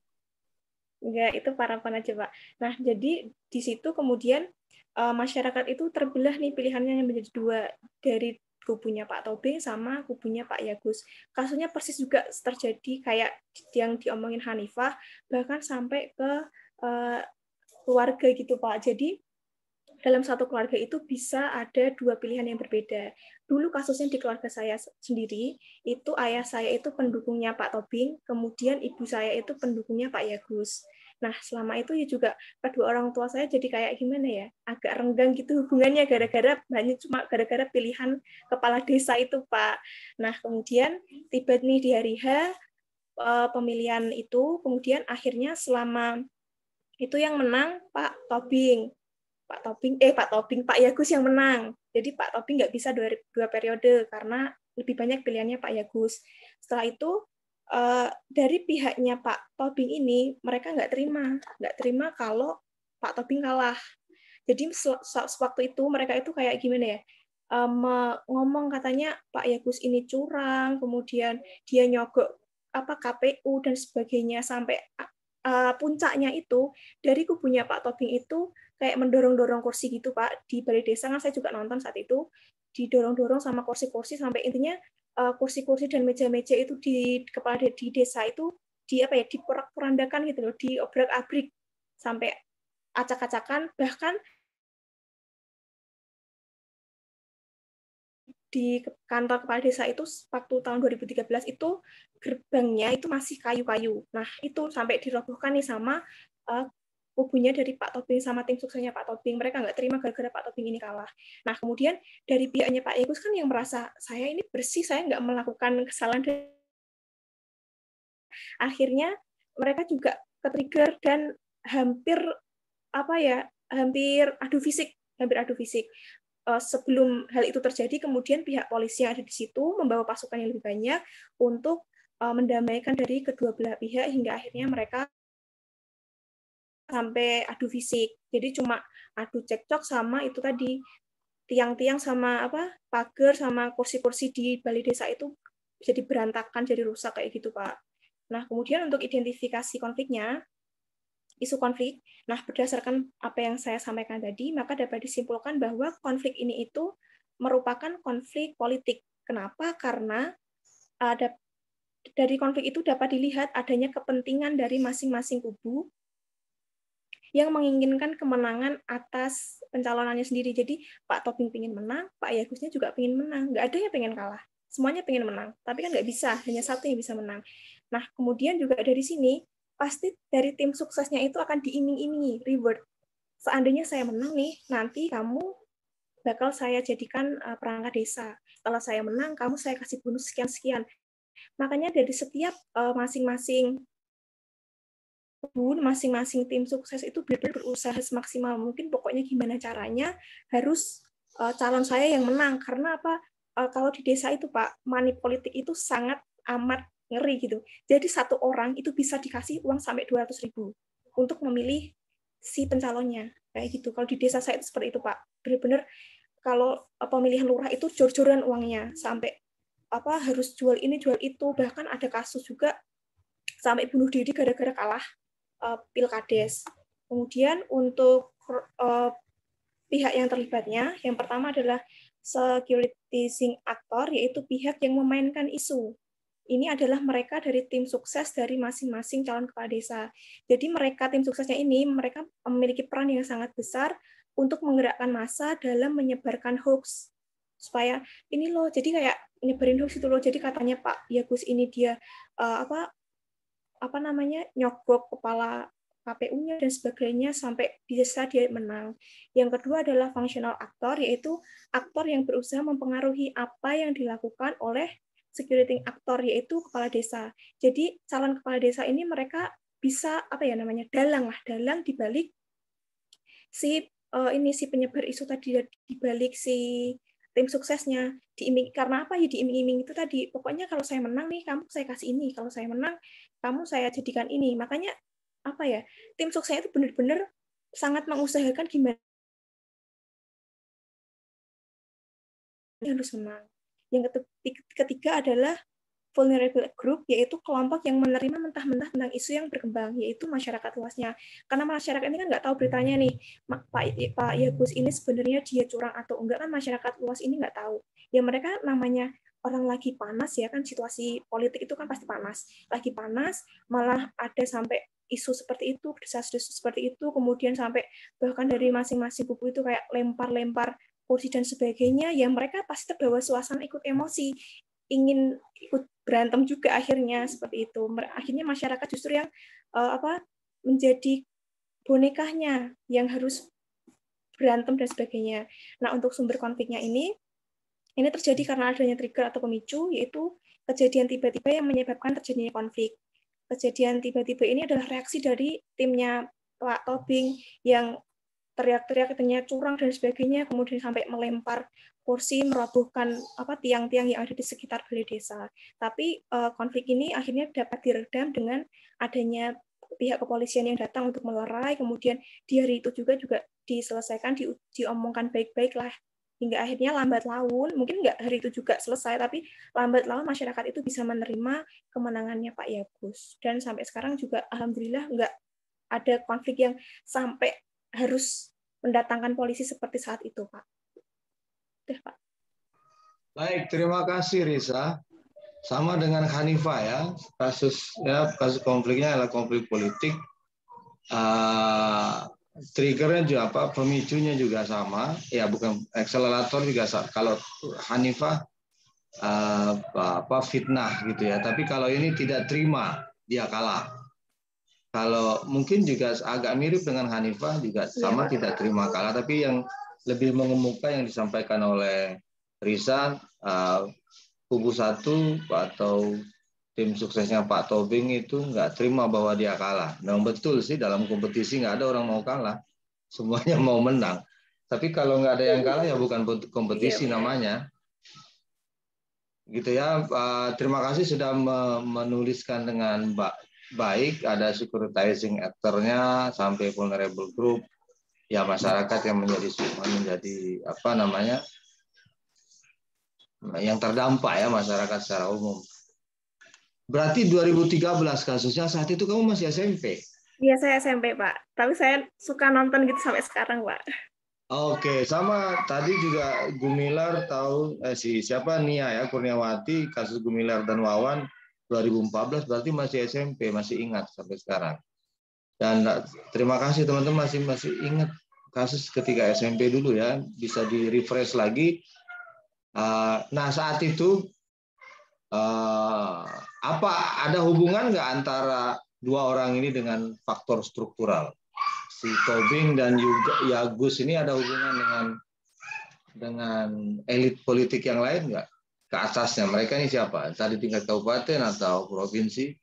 Enggak, itu parapan aja, Pak. Nah, jadi di situ kemudian masyarakat itu terbelah nih pilihannya yang menjadi dua, dari kubunya Pak Tobing sama kubunya Pak Yagus. Kasusnya persis juga terjadi kayak yang diomongin Hanifah, bahkan sampai ke keluarga gitu, Pak. Jadi dalam satu keluarga itu bisa ada dua pilihan yang berbeda. Dulu kasusnya di keluarga saya sendiri, itu ayah saya itu pendukungnya Pak Tobing, kemudian ibu saya itu pendukungnya Pak Yagus. Nah, selama itu ya juga kedua orang tua saya jadi kayak gimana ya, agak renggang gitu hubungannya cuma gara-gara pilihan kepala desa itu, Pak. Nah, kemudian tiba nih di hari H pemilihan itu, kemudian akhirnya selama itu yang menang Pak Tobing, Pak Yagus yang menang. Jadi Pak Tobing nggak bisa dua periode karena lebih banyak pilihannya Pak Yagus. Setelah itu dari pihaknya Pak Tobing ini mereka nggak terima kalau Pak Tobing kalah. Jadi sewaktu itu mereka itu kayak gimana ya, ngomong katanya Pak Yagus ini curang, kemudian dia nyogok KPU dan sebagainya, sampai puncaknya itu dari kubunya Pak Tobing itu kayak mendorong-dorong kursi gitu, Pak, di balai desa. Kan saya juga nonton saat itu, didorong-dorong sama kursi-kursi sampai intinya kursi-kursi dan meja-meja itu di kepala di desa itu diporak-porandakan gitu loh, diobrak-abrik sampai acak-acakan, bahkan di kantor kepala desa itu waktu tahun 2013 itu gerbangnya itu masih kayu-kayu. Nah, itu sampai dirobohkan nih sama kubunya dari Pak Tobing sama tim suksesnya Pak Tobing. Mereka nggak terima gara-gara Pak Tobing ini kalah. Nah, kemudian dari pihaknya Pak Yagus kan yang merasa saya ini bersih, saya nggak melakukan kesalahan. Akhirnya mereka juga ketrigger dan hampir adu fisik. Sebelum hal itu terjadi, kemudian pihak polisi yang ada di situ membawa pasukan yang lebih banyak untuk mendamaikan dari kedua belah pihak hingga akhirnya mereka sampai adu fisik. Jadi cuma adu cekcok sama itu tadi, tiang-tiang sama pagar sama kursi-kursi di balai desa itu jadi berantakan, jadi rusak kayak gitu, Pak. Nah, kemudian untuk identifikasi konfliknya, isu konflik. Nah, berdasarkan apa yang saya sampaikan tadi, maka dapat disimpulkan bahwa konflik ini itu merupakan konflik politik. Kenapa? Karena dari konflik itu dapat dilihat adanya kepentingan dari masing-masing kubu yang menginginkan kemenangan atas pencalonannya sendiri. Jadi Pak Tobing pengen menang, Pak Yagusnya juga pengen menang. Nggak ada yang pengen kalah. Semuanya pengen menang. Tapi kan nggak bisa, hanya satu yang bisa menang. Nah, kemudian juga dari sini, pasti dari tim suksesnya itu akan diiming-imingi reward. Seandainya saya menang nih, nanti kamu bakal saya jadikan perangkat desa. Kalau saya menang, kamu saya kasih bonus sekian-sekian. Makanya dari setiap masing-masing tim sukses itu benar-benar berusaha semaksimal mungkin. Pokoknya gimana caranya harus calon saya yang menang. Karena apa? Kalau di desa itu Pak, money politik itu sangat amat ngeri gitu. Jadi satu orang itu bisa dikasih uang sampai 200.000 untuk memilih si pencalonnya. Kayak gitu. Kalau di desa saya itu seperti itu Pak. Benar-benar kalau pemilihan lurah itu jor-joran uangnya sampai harus jual ini jual itu. Bahkan ada kasus juga sampai bunuh diri gara-gara kalah pilkades. Kemudian untuk pihak yang terlibatnya, yang pertama adalah securitizing actor, yaitu pihak yang memainkan isu. Ini adalah mereka dari tim sukses dari masing-masing calon kepala desa. Jadi mereka tim suksesnya ini mereka memiliki peran yang sangat besar untuk menggerakkan massa dalam menyebarkan hoax. Supaya ini loh, jadi kayak nyebarin hoax itu loh. Jadi katanya Pak Yagus ini dia nyogok kepala KPU-nya dan sebagainya sampai bisa dia menang. Yang kedua adalah functional actor, yaitu aktor yang berusaha mempengaruhi apa yang dilakukan oleh security actor, yaitu kepala desa. Jadi calon kepala desa ini mereka bisa dalang di balik si penyebar isu tadi, di balik si tim suksesnya. Karena apa ya, diiming-iming itu tadi, pokoknya kalau saya menang nih kamu saya kasih ini, kalau saya menang kamu saya jadikan ini. Makanya tim suksesnya itu benar-benar sangat mengusahakan gimana harus menang. Yang ketiga adalah vulnerable group, yaitu kelompok yang menerima mentah-mentah tentang isu yang berkembang, yaitu masyarakat luasnya. Karena masyarakat ini kan nggak tahu beritanya nih, Pak Yagus ini sebenarnya dia curang atau enggak, kan masyarakat luas ini nggak tahu. Ya mereka namanya orang lagi panas ya kan, situasi politik itu kan pasti panas. Lagi panas, malah ada sampai isu seperti itu, desas-desus seperti itu, kemudian sampai bahkan dari masing-masing buku itu kayak lempar-lempar kursi dan sebagainya, ya mereka pasti terbawa suasana ikut emosi, ingin ikut berantem juga akhirnya seperti itu. Akhirnya masyarakat justru yang menjadi bonekanya yang harus berantem dan sebagainya. Nah, untuk sumber konfliknya ini terjadi karena adanya trigger atau pemicu, yaitu kejadian tiba-tiba yang menyebabkan terjadinya konflik. Kejadian tiba-tiba ini adalah reaksi dari timnya Pak Tobing yang teriak-teriak katanya curang dan sebagainya, kemudian sampai melempar kursi, merobohkan tiang-tiang yang ada di sekitar balai desa. Tapi konflik ini akhirnya dapat diredam dengan adanya pihak kepolisian yang datang untuk melerai, kemudian di hari itu juga diselesaikan, diomongkan baik-baik lah, hingga akhirnya lambat laun, mungkin nggak hari itu juga selesai, tapi lambat laun masyarakat itu bisa menerima kemenangannya Pak Yagus. Dan sampai sekarang juga alhamdulillah nggak ada konflik yang sampai harus mendatangkan polisi seperti saat itu, Pak. Udah, Pak. Baik, terima kasih Risa. Sama dengan Hanifah ya, kasus konfliknya adalah konflik politik. Triggernya juga pemicunya juga sama. Ya, bukan akselerator juga sama. Kalau Hanifah fitnah gitu ya. Tapi kalau ini tidak terima, dia kalah. Kalau mungkin juga agak mirip dengan Hanifah juga sama, tidak terima kalah, tapi yang lebih mengemuka yang disampaikan oleh Risa, kubu satu atau tim suksesnya Pak Tobing itu nggak terima bahwa dia kalah. Memang betul sih, dalam kompetisi nggak ada orang mau kalah, semuanya mau menang. Tapi kalau nggak ada yang kalah ya bukan kompetisi namanya. Gitu ya. Terima kasih sudah menuliskan dengan baik, ada securitizing actor-nya sampai vulnerable group, ya masyarakat yang menjadi yang terdampak ya, masyarakat secara umum. Berarti 2013 kasusnya, saat itu kamu masih SMP? Iya, saya SMP, Pak. Tapi saya suka nonton gitu sampai sekarang, Pak. Oke, sama tadi juga Gumilar tahu Nia ya, Kurniawati, kasus Gumilar dan Wawan 2014, berarti masih SMP, masih ingat sampai sekarang. Dan terima kasih teman-teman masih ingat kasus ketika SMP dulu ya, bisa di refresh lagi. Nah saat itu ada hubungan nggak antara dua orang ini dengan faktor struktural. Si Tobing dan Yagus ini ada hubungan dengan elit politik yang lain nggak? Ke atasnya mereka ini siapa? Tadi tingkat kabupaten atau provinsi?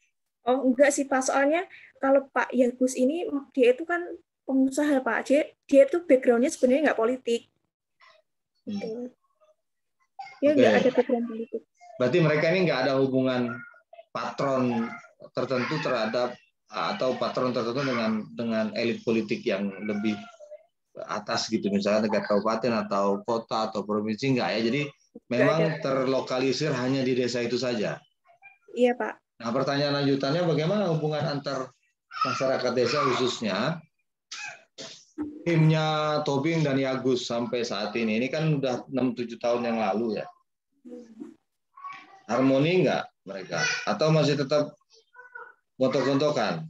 Oh enggak sih Pak, soalnya kalau Pak Yagus ini dia itu kan pengusaha Pak, dia itu backgroundnya sebenarnya nggak politik. Dia nggak ada background politik. Berarti mereka ini nggak ada hubungan patron tertentu terhadap atau patron tertentu dengan elit politik yang lebih atas gitu, misalnya tingkat kabupaten atau kota atau provinsi, nggak ya? Jadi memang terlokalisir hanya di desa itu saja. Iya Pak. Nah pertanyaan lanjutannya, bagaimana hubungan antar masyarakat desa khususnya timnya Tobing dan Yagus sampai saat ini? Ini kan udah 6-7 tahun yang lalu ya. Harmoni nggak mereka? Atau masih tetap gontok-gontokan?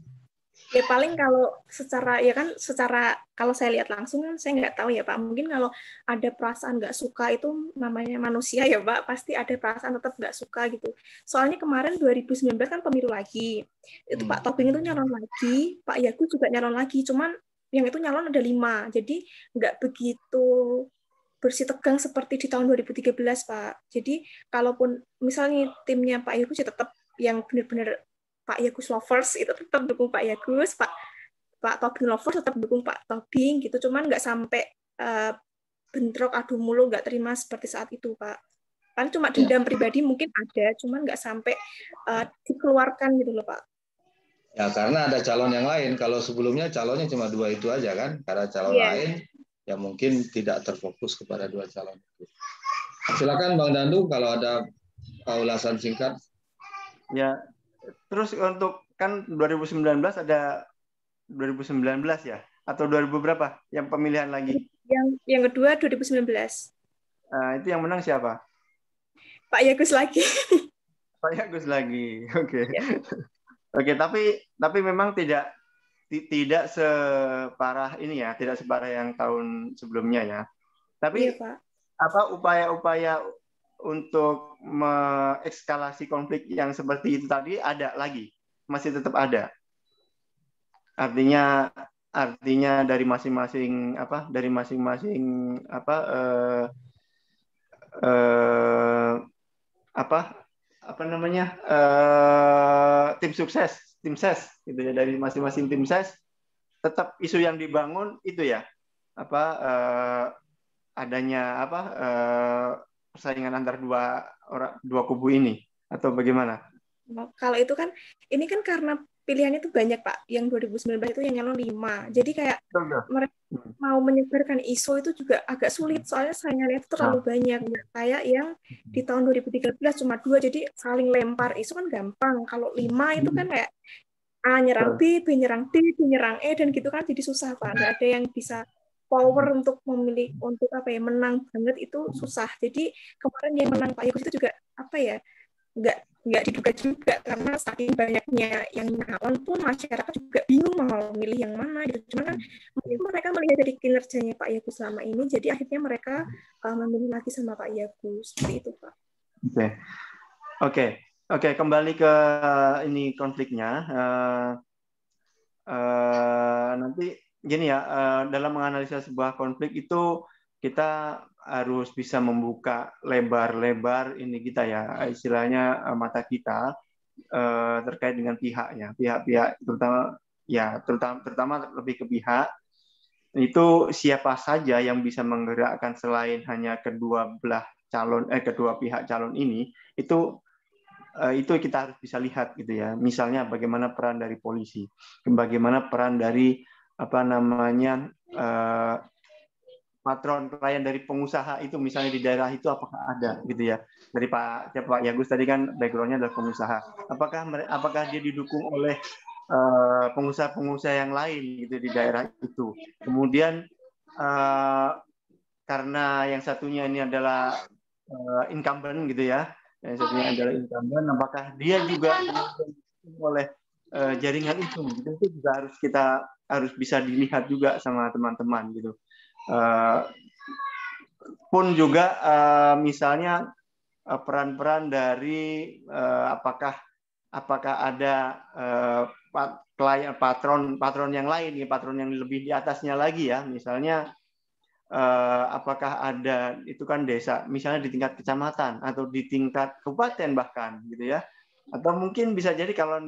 Ya paling kalau secara kalau saya lihat langsung kan saya nggak tahu ya Pak. Mungkin kalau ada perasaan nggak suka itu namanya manusia ya Pak. Pasti ada perasaan tetap nggak suka gitu. Soalnya kemarin 2019 kan pemilu lagi. Itu Pak Tobing itu nyalon lagi, Pak Yagus juga nyalon lagi. Cuman yang itu nyalon ada 5. Jadi nggak begitu bersih tegang seperti di tahun 2013 Pak. Jadi kalaupun misalnya timnya Pak Yagus ya tetap yang benar-benar Pak Yagus lovers itu tetap dukung Pak Yagus, Pak Tobing lovers tetap dukung Pak Tobing gitu. Cuman nggak sampai bentrok adu mulut, nggak terima seperti saat itu Pak. Kan cuma dendam pribadi mungkin ada, cuman nggak sampai dikeluarkan gitu loh Pak. Ya karena ada calon yang lain. Kalau sebelumnya calonnya cuma 2 itu aja kan, karena calon lain ya mungkin tidak terfokus kepada 2 calon itu. Silakan Bang Dandu kalau ada ulasan singkat. Ya. Terus untuk kan 2019 ada 2019 ya atau 2000 berapa yang pemilihan lagi? Yang kedua 2019. Itu yang menang siapa? Pak Yagus lagi. Pak Yagus lagi. Oke. Oke, tapi memang tidak separah ini ya, tidak separah yang tahun sebelumnya ya. Tapi apa upaya-upaya untuk mengekskalasi konflik yang seperti itu tadi ada lagi, masih tetap ada. Artinya dari masing-masing tim ses gitu ya, dari masing-masing tim ses tetap isu yang dibangun itu ya adanya persaingan antar dua kubu ini atau bagaimana? Kalau itu kan ini kan karena pilihannya itu banyak Pak. Yang 2019 itu yang nyalon 5. Jadi kayak mereka mau menyebarkan isu itu juga agak sulit soalnya saingannya itu terlalu banyak. Kayak yang di tahun 2013 cuma 2, jadi saling lempar isu kan gampang. Kalau 5 itu kan kayak A nyerang B, B nyerang D, B nyerang E dan gitu kan jadi susah Pak. Nggak ada yang bisa power untuk memilih untuk menang banget itu susah. Jadi kemarin yang menang Pak Yagus itu juga nggak diduga juga karena saking banyaknya yang nyalon pun masyarakat juga bingung mau milih yang mana gitu. Cuman kan mereka melihat dari kinerjanya Pak Yagus selama ini, jadi akhirnya mereka memilih lagi sama Pak Yagus seperti itu Pak. Oke, kembali ke ini konfliknya. Nanti gini ya, dalam menganalisa sebuah konflik itu kita harus bisa membuka lebar-lebar ini kita ya, istilahnya mata kita terkait dengan pihaknya, pihak-pihak terutama lebih ke pihak itu siapa saja yang bisa menggerakkan selain hanya kedua pihak calon ini itu kita harus bisa lihat gitu ya. Misalnya bagaimana peran dari polisi, bagaimana peran dari patron pelayan dari pengusaha itu, misalnya di daerah itu apakah ada gitu ya. Dari Pak Yagus tadi kan background-nya adalah pengusaha. Apakah dia didukung oleh pengusaha-pengusaha yang lain gitu di daerah itu. Kemudian karena yang satunya ini adalah incumbent gitu ya. Yang satunya adalah incumbent, apakah dia juga oleh jaringan itu juga harus bisa dilihat juga sama teman-teman gitu. Pun juga misalnya peran-peran dari apakah ada klien patron yang lain, patron yang lebih di atasnya lagi ya, misalnya apakah ada itu kan desa, misalnya di tingkat kecamatan atau di tingkat kabupaten bahkan gitu ya, atau mungkin bisa jadi kalau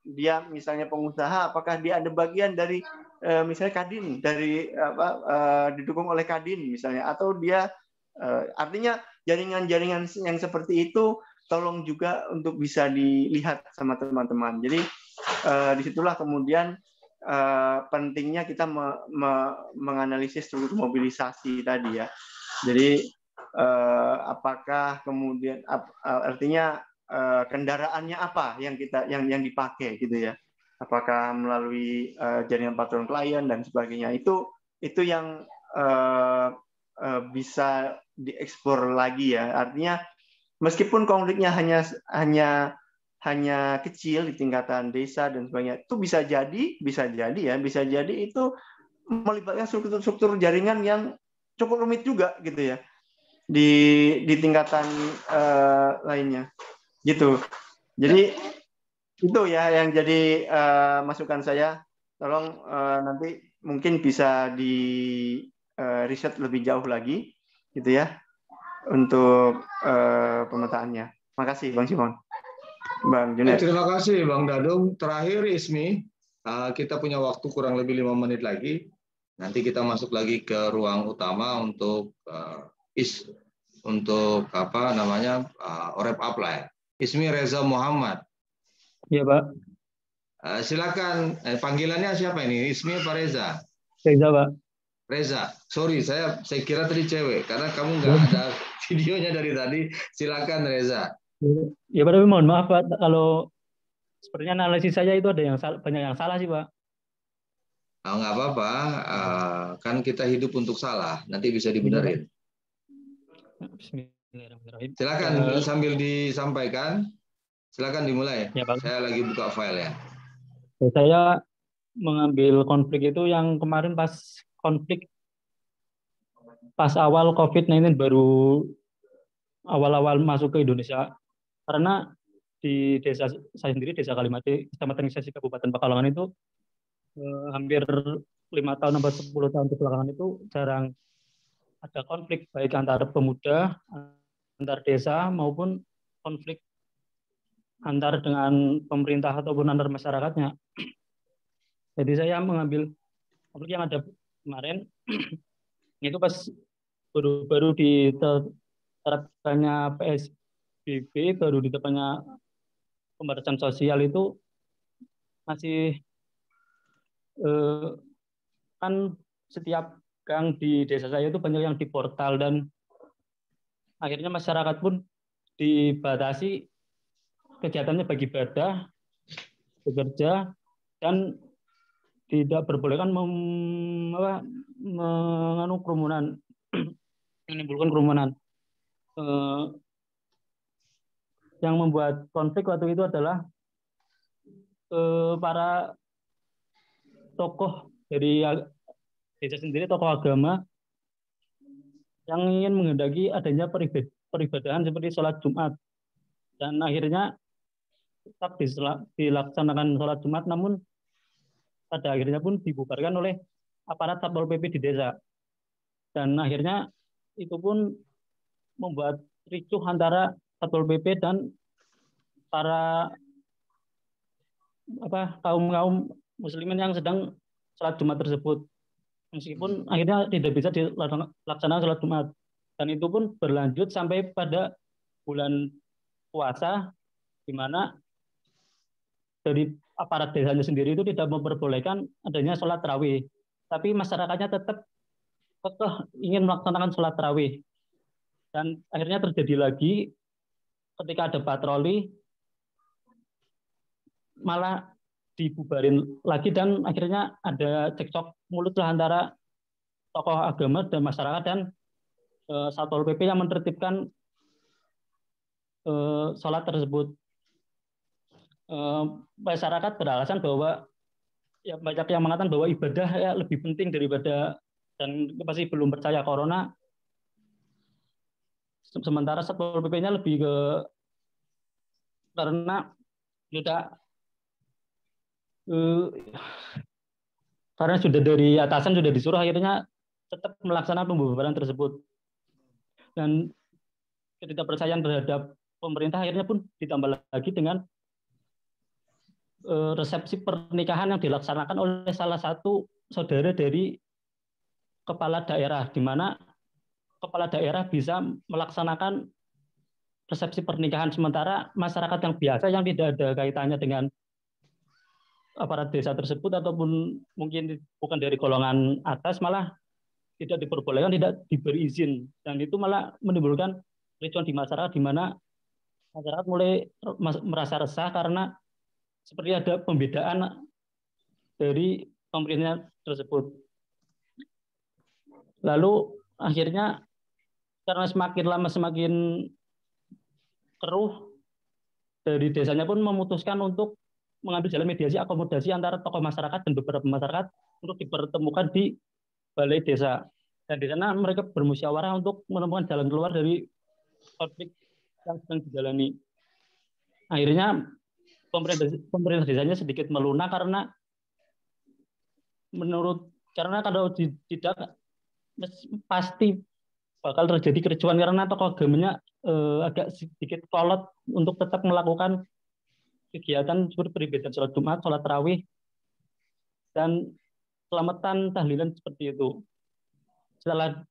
dia misalnya pengusaha, apakah dia ada bagian dari misalnya Kadin, dari didukung oleh Kadin misalnya, atau dia artinya jaringan-jaringan yang seperti itu tolong juga untuk bisa dilihat sama teman-teman. Jadi disitulah kemudian pentingnya kita menganalisis struktur mobilisasi tadi ya. Jadi apakah kemudian artinya kendaraannya apa yang dipakai gitu ya? Apakah melalui jaringan patron klien dan sebagainya? Itu yang bisa dieksplor lagi ya. Artinya meskipun konfliknya hanya kecil di tingkatan desa dan sebagainya, itu bisa jadi itu melibatkan struktur jaringan yang cukup rumit juga gitu ya di tingkatan lainnya gitu. Jadi itu ya yang jadi masukan saya. Tolong nanti mungkin bisa di riset lebih jauh lagi gitu ya untuk pemetaannya. Makasih Bang Simon. Bang Junet. Terima kasih Bang Dadung. Terakhir Ismi, kita punya waktu kurang lebih 5 menit lagi. Nanti kita masuk lagi ke ruang utama untuk wrap up lah ya. Ismi Reza Muhammad. Iya Pak. Silakan. Panggilannya siapa ini? Ismi apa Reza? Reza Pak. Reza. Sorry, saya kira tadi cewek karena kamu nggak ada videonya dari tadi. Silakan Reza. Ya Pak, tapi mohon maaf Pak, kalau sepertinya analisis saya itu ada yang banyak yang salah sih Pak. Nggak apa-apa, kan kita hidup untuk salah, nanti bisa dibenerin. Bismillahirrahmanirrahim. Silakan sambil disampaikan, silakan dimulai. Ya, Pak. Saya lagi buka file ya. Saya mengambil konflik itu yang kemarin pas awal COVID-19 baru awal-awal masuk ke Indonesia. Karena di desa saya sendiri, Desa Kalimati, Kecamatan Sesi, Kabupaten Pekalongan itu hampir 5 tahun sampai 10 tahun kebelakangan itu jarang ada konflik baik antar pemuda, antar desa maupun konflik antar dengan pemerintah ataupun antar masyarakatnya. Jadi saya mengambil konflik yang ada kemarin itu pas baru diterapkannya PSBB, baru diterapkannya pembatasan sosial itu masih kan setiap gang di desa saya itu banyak yang di portal dan akhirnya masyarakat pun dibatasi kegiatannya bagi ibadah, bekerja, dan tidak berbolehkan menganu kerumunan, menimbulkan kerumunan. Yang membuat konflik waktu itu adalah para tokoh dari desa sendiri, tokoh agama yang ingin menghendaki adanya peribadahan seperti sholat Jumat, dan akhirnya tetap dilaksanakan sholat Jumat, namun pada akhirnya pun dibubarkan oleh aparat Satpol PP di desa, dan akhirnya itu pun membuat ricuh antara Satpol PP dan para kaum muslimin yang sedang sholat Jumat tersebut, meskipun akhirnya tidak bisa dilaksanakan sholat Jumat, dan itu pun berlanjut sampai pada bulan puasa, di mana dari aparat desanya sendiri itu tidak memperbolehkan adanya sholat tarawih, tapi masyarakatnya tetap ingin melaksanakan sholat tarawih, dan akhirnya terjadi lagi ketika ada patroli malah dibubarin lagi, dan akhirnya ada cekcok mulut lah antara tokoh agama dan masyarakat dan Satpol PP yang menertibkan sholat tersebut. Masyarakat beralasan bahwa ya banyak yang mengatakan bahwa ibadah ya lebih penting daripada, dan pasti belum percaya corona, sementara Satpol PP-nya lebih ke karena tidak Karena sudah dari atasan sudah disuruh, akhirnya tetap melaksanakan pembubaran tersebut. Dan ketidakpercayaan terhadap pemerintah akhirnya pun ditambah lagi dengan resepsi pernikahan yang dilaksanakan oleh salah satu saudara dari kepala daerah, di mana kepala daerah bisa melaksanakan resepsi pernikahan, sementara masyarakat yang biasa yang tidak ada kaitannya dengan aparat desa tersebut ataupun mungkin bukan dari golongan atas malah tidak diperbolehkan, tidak diberi izin, dan itu malah menimbulkan kericuan di masyarakat, di mana masyarakat mulai merasa resah karena seperti ada pembedaan dari pemerintah tersebut. Lalu akhirnya karena semakin lama semakin keruh, dari desanya pun memutuskan untuk mengambil jalan mediasi akomodasi antara tokoh masyarakat dan beberapa masyarakat untuk dipertemukan di balai desa. Dan di sana mereka bermusyawarah untuk menemukan jalan keluar dari konflik yang sedang dijalani. Akhirnya pemerintah desanya sedikit melunak karena kalau tidak pasti bakal terjadi kericuan karena tokoh agamanya agak sedikit kolot untuk tetap melakukan kegiatan seperti peribadatan sholat Jumat, sholat tarawih, dan selamatan tahlilan seperti itu. Setelah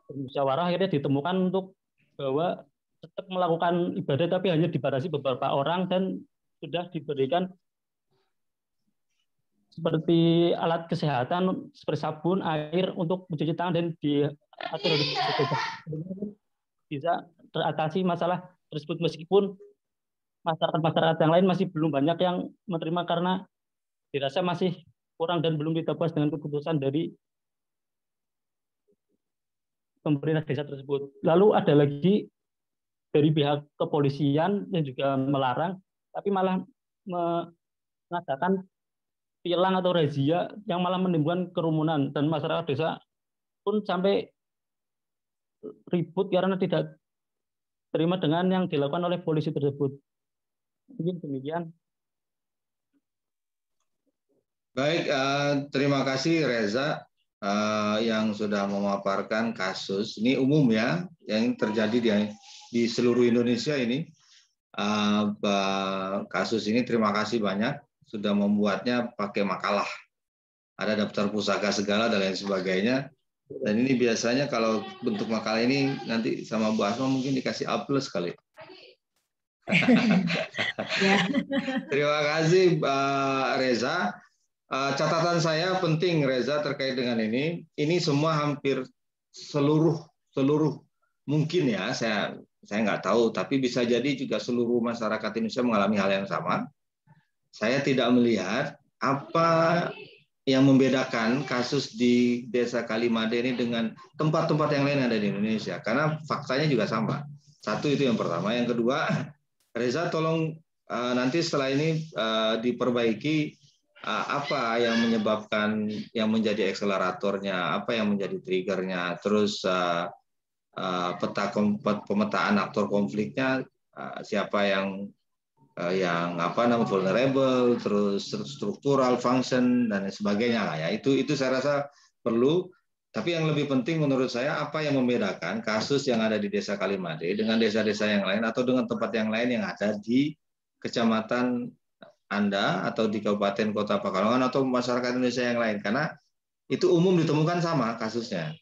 bermusyawarah akhirnya ditemukan untuk bahwa tetap melakukan ibadah tapi hanya dibatasi beberapa orang dan sudah diberikan seperti alat kesehatan seperti sabun, air untuk mencuci tangan dan diatur bisa teratasi masalah tersebut, meskipun masyarakat yang lain masih belum banyak yang menerima karena dirasa masih kurang dan belum puas dengan keputusan dari pemerintah desa tersebut. Lalu ada lagi dari pihak kepolisian yang juga melarang, tapi malah mengadakan tilang atau razia yang malah menimbulkan kerumunan, dan masyarakat desa pun sampai ribut karena tidak terima dengan yang dilakukan oleh polisi tersebut. Mungkin demikian. Baik, terima kasih Reza yang sudah memaparkan kasus. Ini umum ya, yang terjadi di seluruh Indonesia ini. Kasus ini terima kasih banyak sudah membuatnya pakai makalah. Ada daftar pusaka segala dan lain sebagainya. Dan ini biasanya kalau bentuk makalah ini nanti sama Bu Asma mungkin dikasih A+ kali. Terima kasih Reza. Catatan saya penting Reza terkait dengan ini. Ini semua hampir seluruh mungkin ya, saya nggak tahu, tapi bisa jadi juga seluruh masyarakat Indonesia mengalami hal yang sama. Saya tidak melihat apa yang membedakan kasus di Desa Kalimade ini dengan tempat-tempat yang lain yang ada di Indonesia, karena faktanya juga sama. Satu, itu yang pertama. Yang kedua, Reza tolong nanti setelah ini diperbaiki apa yang menyebabkan, yang menjadi akseleratornya, apa yang menjadi triggernya, terus pemetaan aktor konfliknya, siapa yang vulnerable, terus struktural function dan sebagainya lah ya. Itu saya rasa perlu. Tapi yang lebih penting menurut saya, apa yang membedakan kasus yang ada di Desa Kalimade dengan desa-desa yang lain atau dengan tempat yang lain yang ada di kecamatan Anda atau di Kabupaten Kota Pekalongan atau masyarakat Indonesia yang lain, karena itu umum ditemukan sama kasusnya.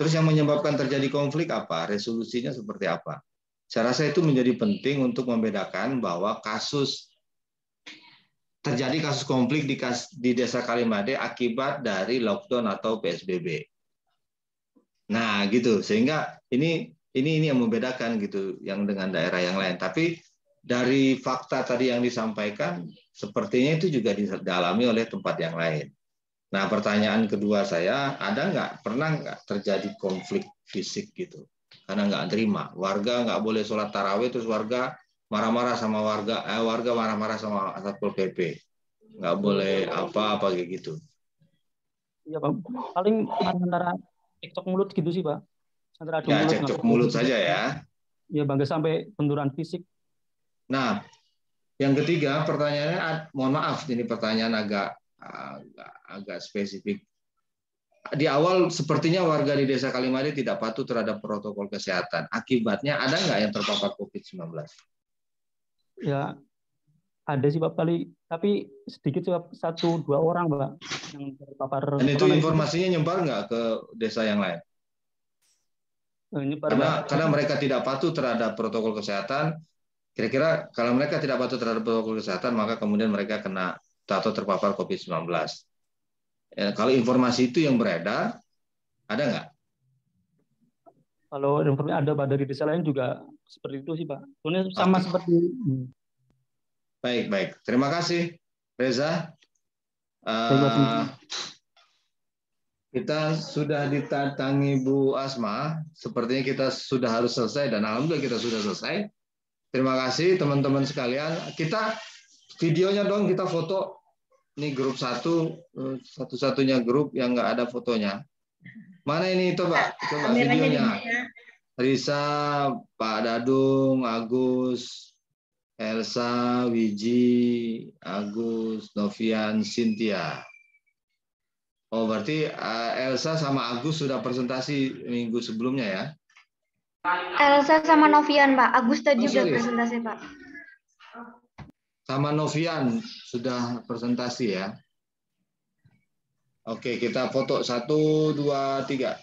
Terus yang menyebabkan terjadi konflik apa? Resolusinya seperti apa? Saya rasa itu menjadi penting untuk membedakan bahwa terjadi kasus konflik di Desa Kalimade akibat dari lockdown atau PSBB. Nah, gitu. Sehingga ini yang membedakan gitu, yang dengan daerah yang lain. Tapi dari fakta tadi yang disampaikan, sepertinya itu juga dialami oleh tempat yang lain. Nah, pertanyaan kedua saya, pernah nggak terjadi konflik fisik gitu? Karena nggak terima, warga nggak boleh sholat tarawih, terus warga marah-marah sama warga marah-marah sama Satpol PP, nggak boleh apa-apa kayak gitu. Iya Pak, paling antara cekcok mulut gitu sih Pak. Antara ya cekcok mulut saja ya. Ya bangga sampai benturan fisik. Nah, Yang ketiga, pertanyaannya, mohon maaf, ini pertanyaan agak spesifik. Di awal sepertinya warga di Desa Kalimati tidak patuh terhadap protokol kesehatan. Akibatnya ada nggak yang terpapar COVID-19? Ya, ada sih Pak, tapi sedikit sih Pak, 1-2 orang Pak yang terpapar. Dan itu informasinya nyebar nggak ke desa yang lain? Karena mereka tidak patuh terhadap protokol kesehatan. Kira-kira kalau mereka tidak patuh terhadap protokol kesehatan, maka kemudian mereka kena atau terpapar COVID-19. Ya, kalau informasi itu yang beredar, ada nggak? Kalau informasi ada Pak, dari desa lain juga seperti itu sih Pak. Soalnya sama seperti. Baik. Terima kasih, Reza. Kita sudah didatangi Bu Asma. Sepertinya kita sudah harus selesai, dan alhamdulillah kita sudah selesai. Terima kasih teman-teman sekalian. Kita videonya dong, kita foto. Ini grup satu-satunya grup yang nggak ada fotonya. Mana ini? Coba videonya. Risa, Pak Dadung, Agus, Elsa, Wiji, Agus, Novian, Cynthia. Oh, berarti Elsa sama Agus sudah presentasi minggu sebelumnya ya? Elsa sama Novian, Pak. Agus tadi juga presentasi, Pak. Sama Novian sudah presentasi ya? Oke, kita foto 1, 2, 3.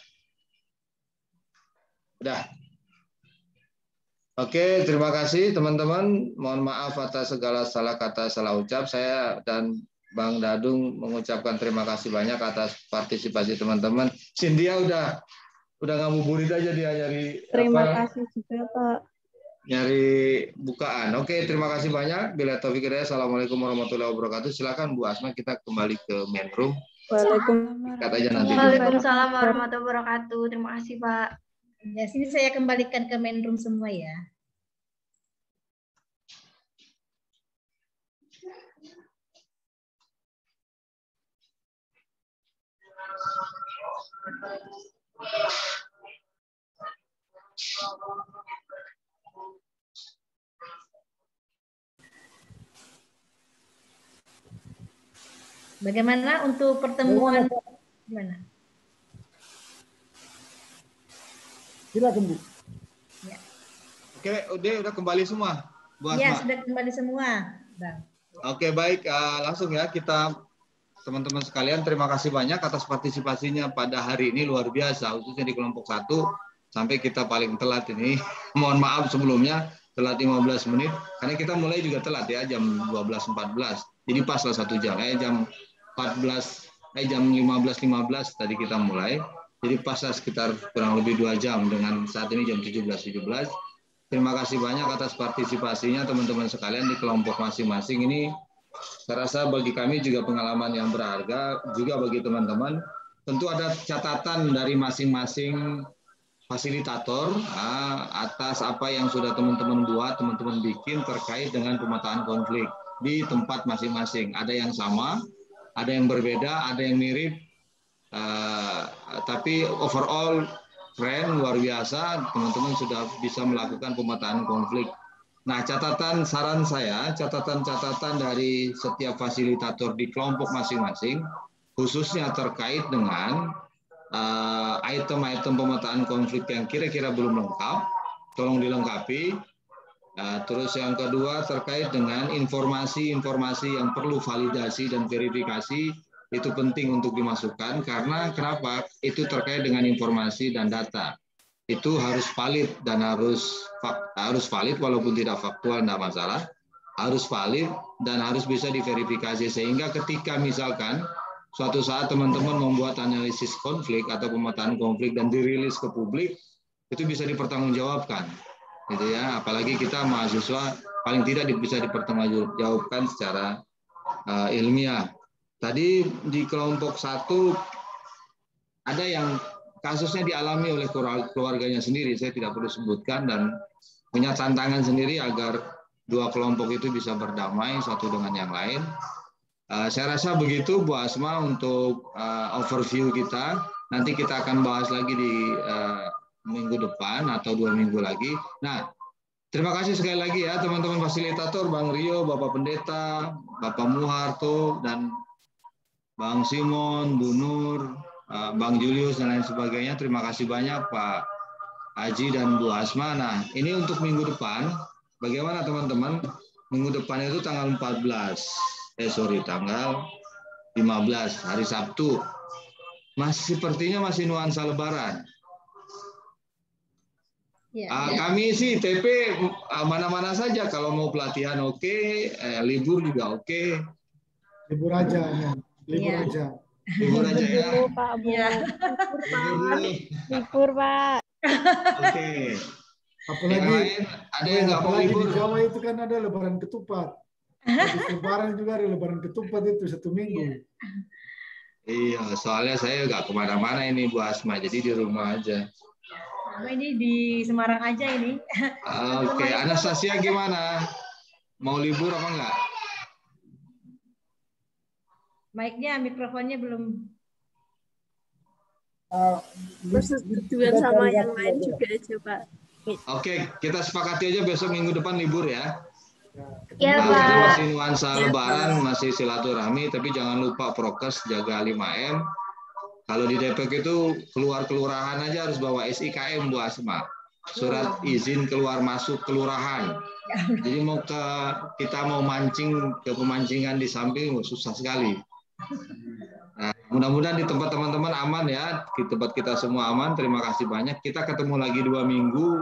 Udah. Oke, terima kasih teman-teman. Mohon maaf atas segala salah kata, salah ucap. Saya dan Bang Dadung mengucapkan terima kasih banyak atas partisipasi teman-teman. Cynthia udah ngabuburit aja dia nyari. Terima kasih juga Pak. Nyari bukaan. Oke, terima kasih banyak. Bila taufiq hidayah. Assalamualaikum warahmatullahi wabarakatuh. Silakan Bu Asma, kita kembali ke main room. Waalaikumsalam warahmatullahi wabarakatuh. Terima kasih Pak. Ya, sini saya kembalikan ke main room semua ya. Bagaimana untuk pertemuan? Gimana? Silakan Bu. Ya. Oke, udah kembali semua, Bu Asma. Ya, sudah kembali semua, Bang. Oke, baik, langsung ya kita teman-teman sekalian, terima kasih banyak atas partisipasinya pada hari ini, luar biasa, khususnya di kelompok 1 sampai kita paling telat ini. Mohon maaf sebelumnya telat 15 menit karena kita mulai juga telat ya, jam 12.14. Jadi pas lah 1 jam, jam 15.15 tadi kita mulai. Jadi pas sekitar kurang lebih 2 jam dengan saat ini jam 17.17. Terima kasih banyak atas partisipasinya teman-teman sekalian di kelompok masing-masing ini. Saya rasa bagi kami juga pengalaman yang berharga, juga bagi teman-teman. Tentu ada catatan dari masing-masing fasilitator atas apa yang sudah teman-teman buat, teman-teman bikin terkait dengan pemetaan konflik di tempat masing-masing. Ada yang sama, ada yang berbeda, ada yang mirip. Tapi overall keren, luar biasa, teman-teman sudah bisa melakukan pemetaan konflik. Nah, saran saya, catatan dari setiap fasilitator di kelompok masing-masing, khususnya terkait dengan item-item pemetaan konflik yang kira-kira belum lengkap, tolong dilengkapi. Terus yang kedua terkait dengan informasi-informasi yang perlu validasi dan verifikasi, itu penting untuk dimasukkan karena kenapa? Itu terkait dengan informasi dan data. Itu harus valid dan harus valid walaupun tidak faktual, tidak masalah. Harus valid dan harus bisa diverifikasi sehingga ketika misalkan suatu saat teman-teman membuat analisis konflik atau pemetaan konflik dan dirilis ke publik, itu bisa dipertanggungjawabkan. Gitu ya, apalagi kita mahasiswa paling tidak bisa dipertanggungjawabkan secara ilmiah. Tadi di kelompok 1 ada yang kasusnya dialami oleh keluarganya sendiri, saya tidak perlu sebutkan, dan punya tantangan sendiri agar 2 kelompok itu bisa berdamai satu dengan yang lain. Saya rasa begitu Bu Asma untuk overview kita. Nanti kita akan bahas lagi di minggu depan atau 2 minggu lagi. Nah, Terima kasih sekali lagi ya teman-teman fasilitator, Bang Rio, Bapak Pendeta, Bapak Muharto, dan Bang Simon, Bu Nur, Bang Julius, dan lain sebagainya. Terima kasih banyak Pak Haji dan Bu Asma. Nah, ini untuk minggu depan. Bagaimana teman-teman? Minggu depan itu tanggal 14. Tanggal 15, hari Sabtu. Sepertinya masih nuansa Lebaran. Kami sih TP mana-mana saja, kalau mau pelatihan oke, libur juga oke. Libur aja, ya. Libur aja. Libur aja ya. Libur Pak Bu. Libur Pak. Oke. Apalagi ada yang nggak mau libur. Di Jawa itu kan ada Lebaran Ketupat. Habis Lebaran juga ada Lebaran Ketupat itu 1 minggu. Iya, soalnya saya nggak kemana-mana ini Bu Asma, jadi di rumah aja. Ini di Semarang aja ini. Oke, Anastasia gimana? Mau libur apa enggak? Mic-nya, mikrofonnya belum. Persetujuan sama yang lain juga aja, Pak. Oke, kita sepakati aja besok minggu depan libur ya. Ya, Pak. Pak. Masih nuansa Lebaran, masih silaturahmi, tapi jangan lupa prokes, jaga 5M. Kalau di Depok itu keluar kelurahan aja harus bawa SIKM Bu Asma, surat izin keluar masuk kelurahan. Jadi kita mau mancing ke pemancingan di samping susah sekali. Nah, mudah-mudahan di tempat teman-teman aman ya, di tempat kita semua aman. Terima kasih banyak. Kita ketemu lagi 2 minggu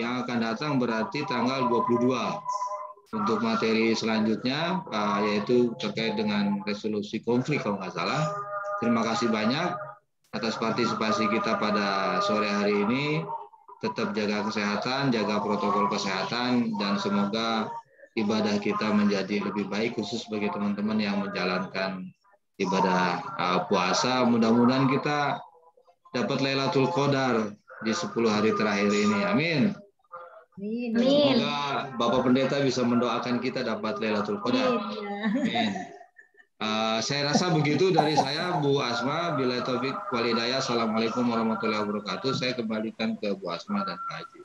yang akan datang, berarti tanggal 22 untuk materi selanjutnya, yaitu terkait dengan resolusi konflik kalau nggak salah. Terima kasih banyak atas partisipasi kita pada sore hari ini. Tetap jaga kesehatan, jaga protokol kesehatan, dan semoga ibadah kita menjadi lebih baik, khusus bagi teman-teman yang menjalankan ibadah puasa. Mudah-mudahan kita dapat Lailatul Qadar di 10 hari terakhir ini. Amin. Semoga Bapak Pendeta bisa mendoakan kita dapat Lailatul Qadar. Amin. Saya rasa begitu dari saya, Bu Asma. Billahi taufik wal hidayah. Assalamualaikum warahmatullahi wabarakatuh. Saya kembalikan ke Bu Asma dan Pak Haji.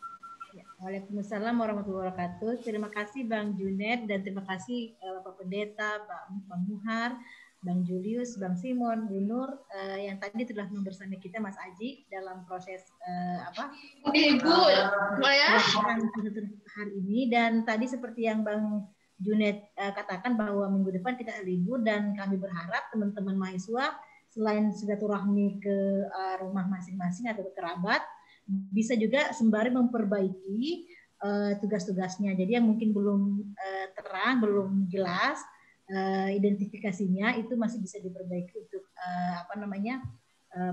Waalaikumsalam warahmatullahi wabarakatuh. Terima kasih Bang Junet, dan terima kasih Bapak Pendeta, Bang Muhar, Bang Julius, Bang Simon, Bu Nur, yang tadi telah membersama kita Mas Aji dalam proses hari ini. Dan tadi seperti yang Bang Junet katakan bahwa minggu depan kita libur, dan kami berharap teman-teman mahasiswa selain silaturahmi ke rumah masing-masing atau ke kerabat, bisa juga sembari memperbaiki tugas-tugasnya. Jadi yang mungkin belum terang, belum jelas identifikasinya, itu masih bisa diperbaiki untuk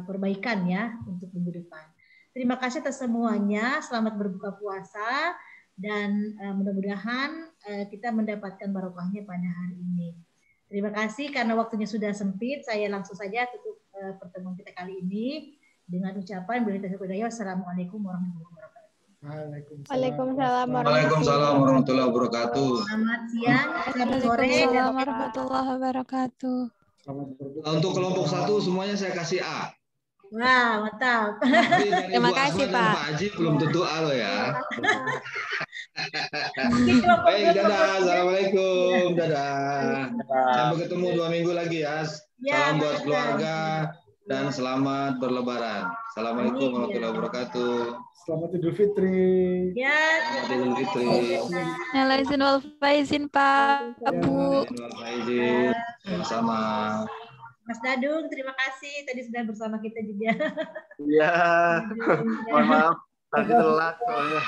perbaikan ya untuk minggu depan. Terima kasih atas semuanya. Selamat berbuka puasa. Dan mudah-mudahan kita mendapatkan barokahnya pada hari ini. Terima kasih, karena waktunya sudah sempit, saya langsung saja tutup pertemuan kita kali ini dengan ucapan Assalamualaikum warahmatullahi wabarakatuh. Waalaikumsalam warahmatullahi wabarakatuh. Selamat siang, selamat sore, dan warahmatullahi wabarakatuh. Untuk kelompok 1 semuanya saya kasih A. Wah, mantap. Terima kasih, Pak. Pak Haji belum tentu A loh ya. Baik, dadah. Assalamualaikum. Dadah. Sampai ketemu 2 minggu lagi ya. Salam buat keluarga dan selamat berlebaran. Assalamualaikum warahmatullahi wabarakatuh. Selamat Idul Fitri. Ya, selamat Idul Fitri. Izin wal faizin Pak Bu. Sama-sama. Mas Dadung, terima kasih tadi sudah bersama kita juga. Iya. Mohon maaf, tadi telat soalnya.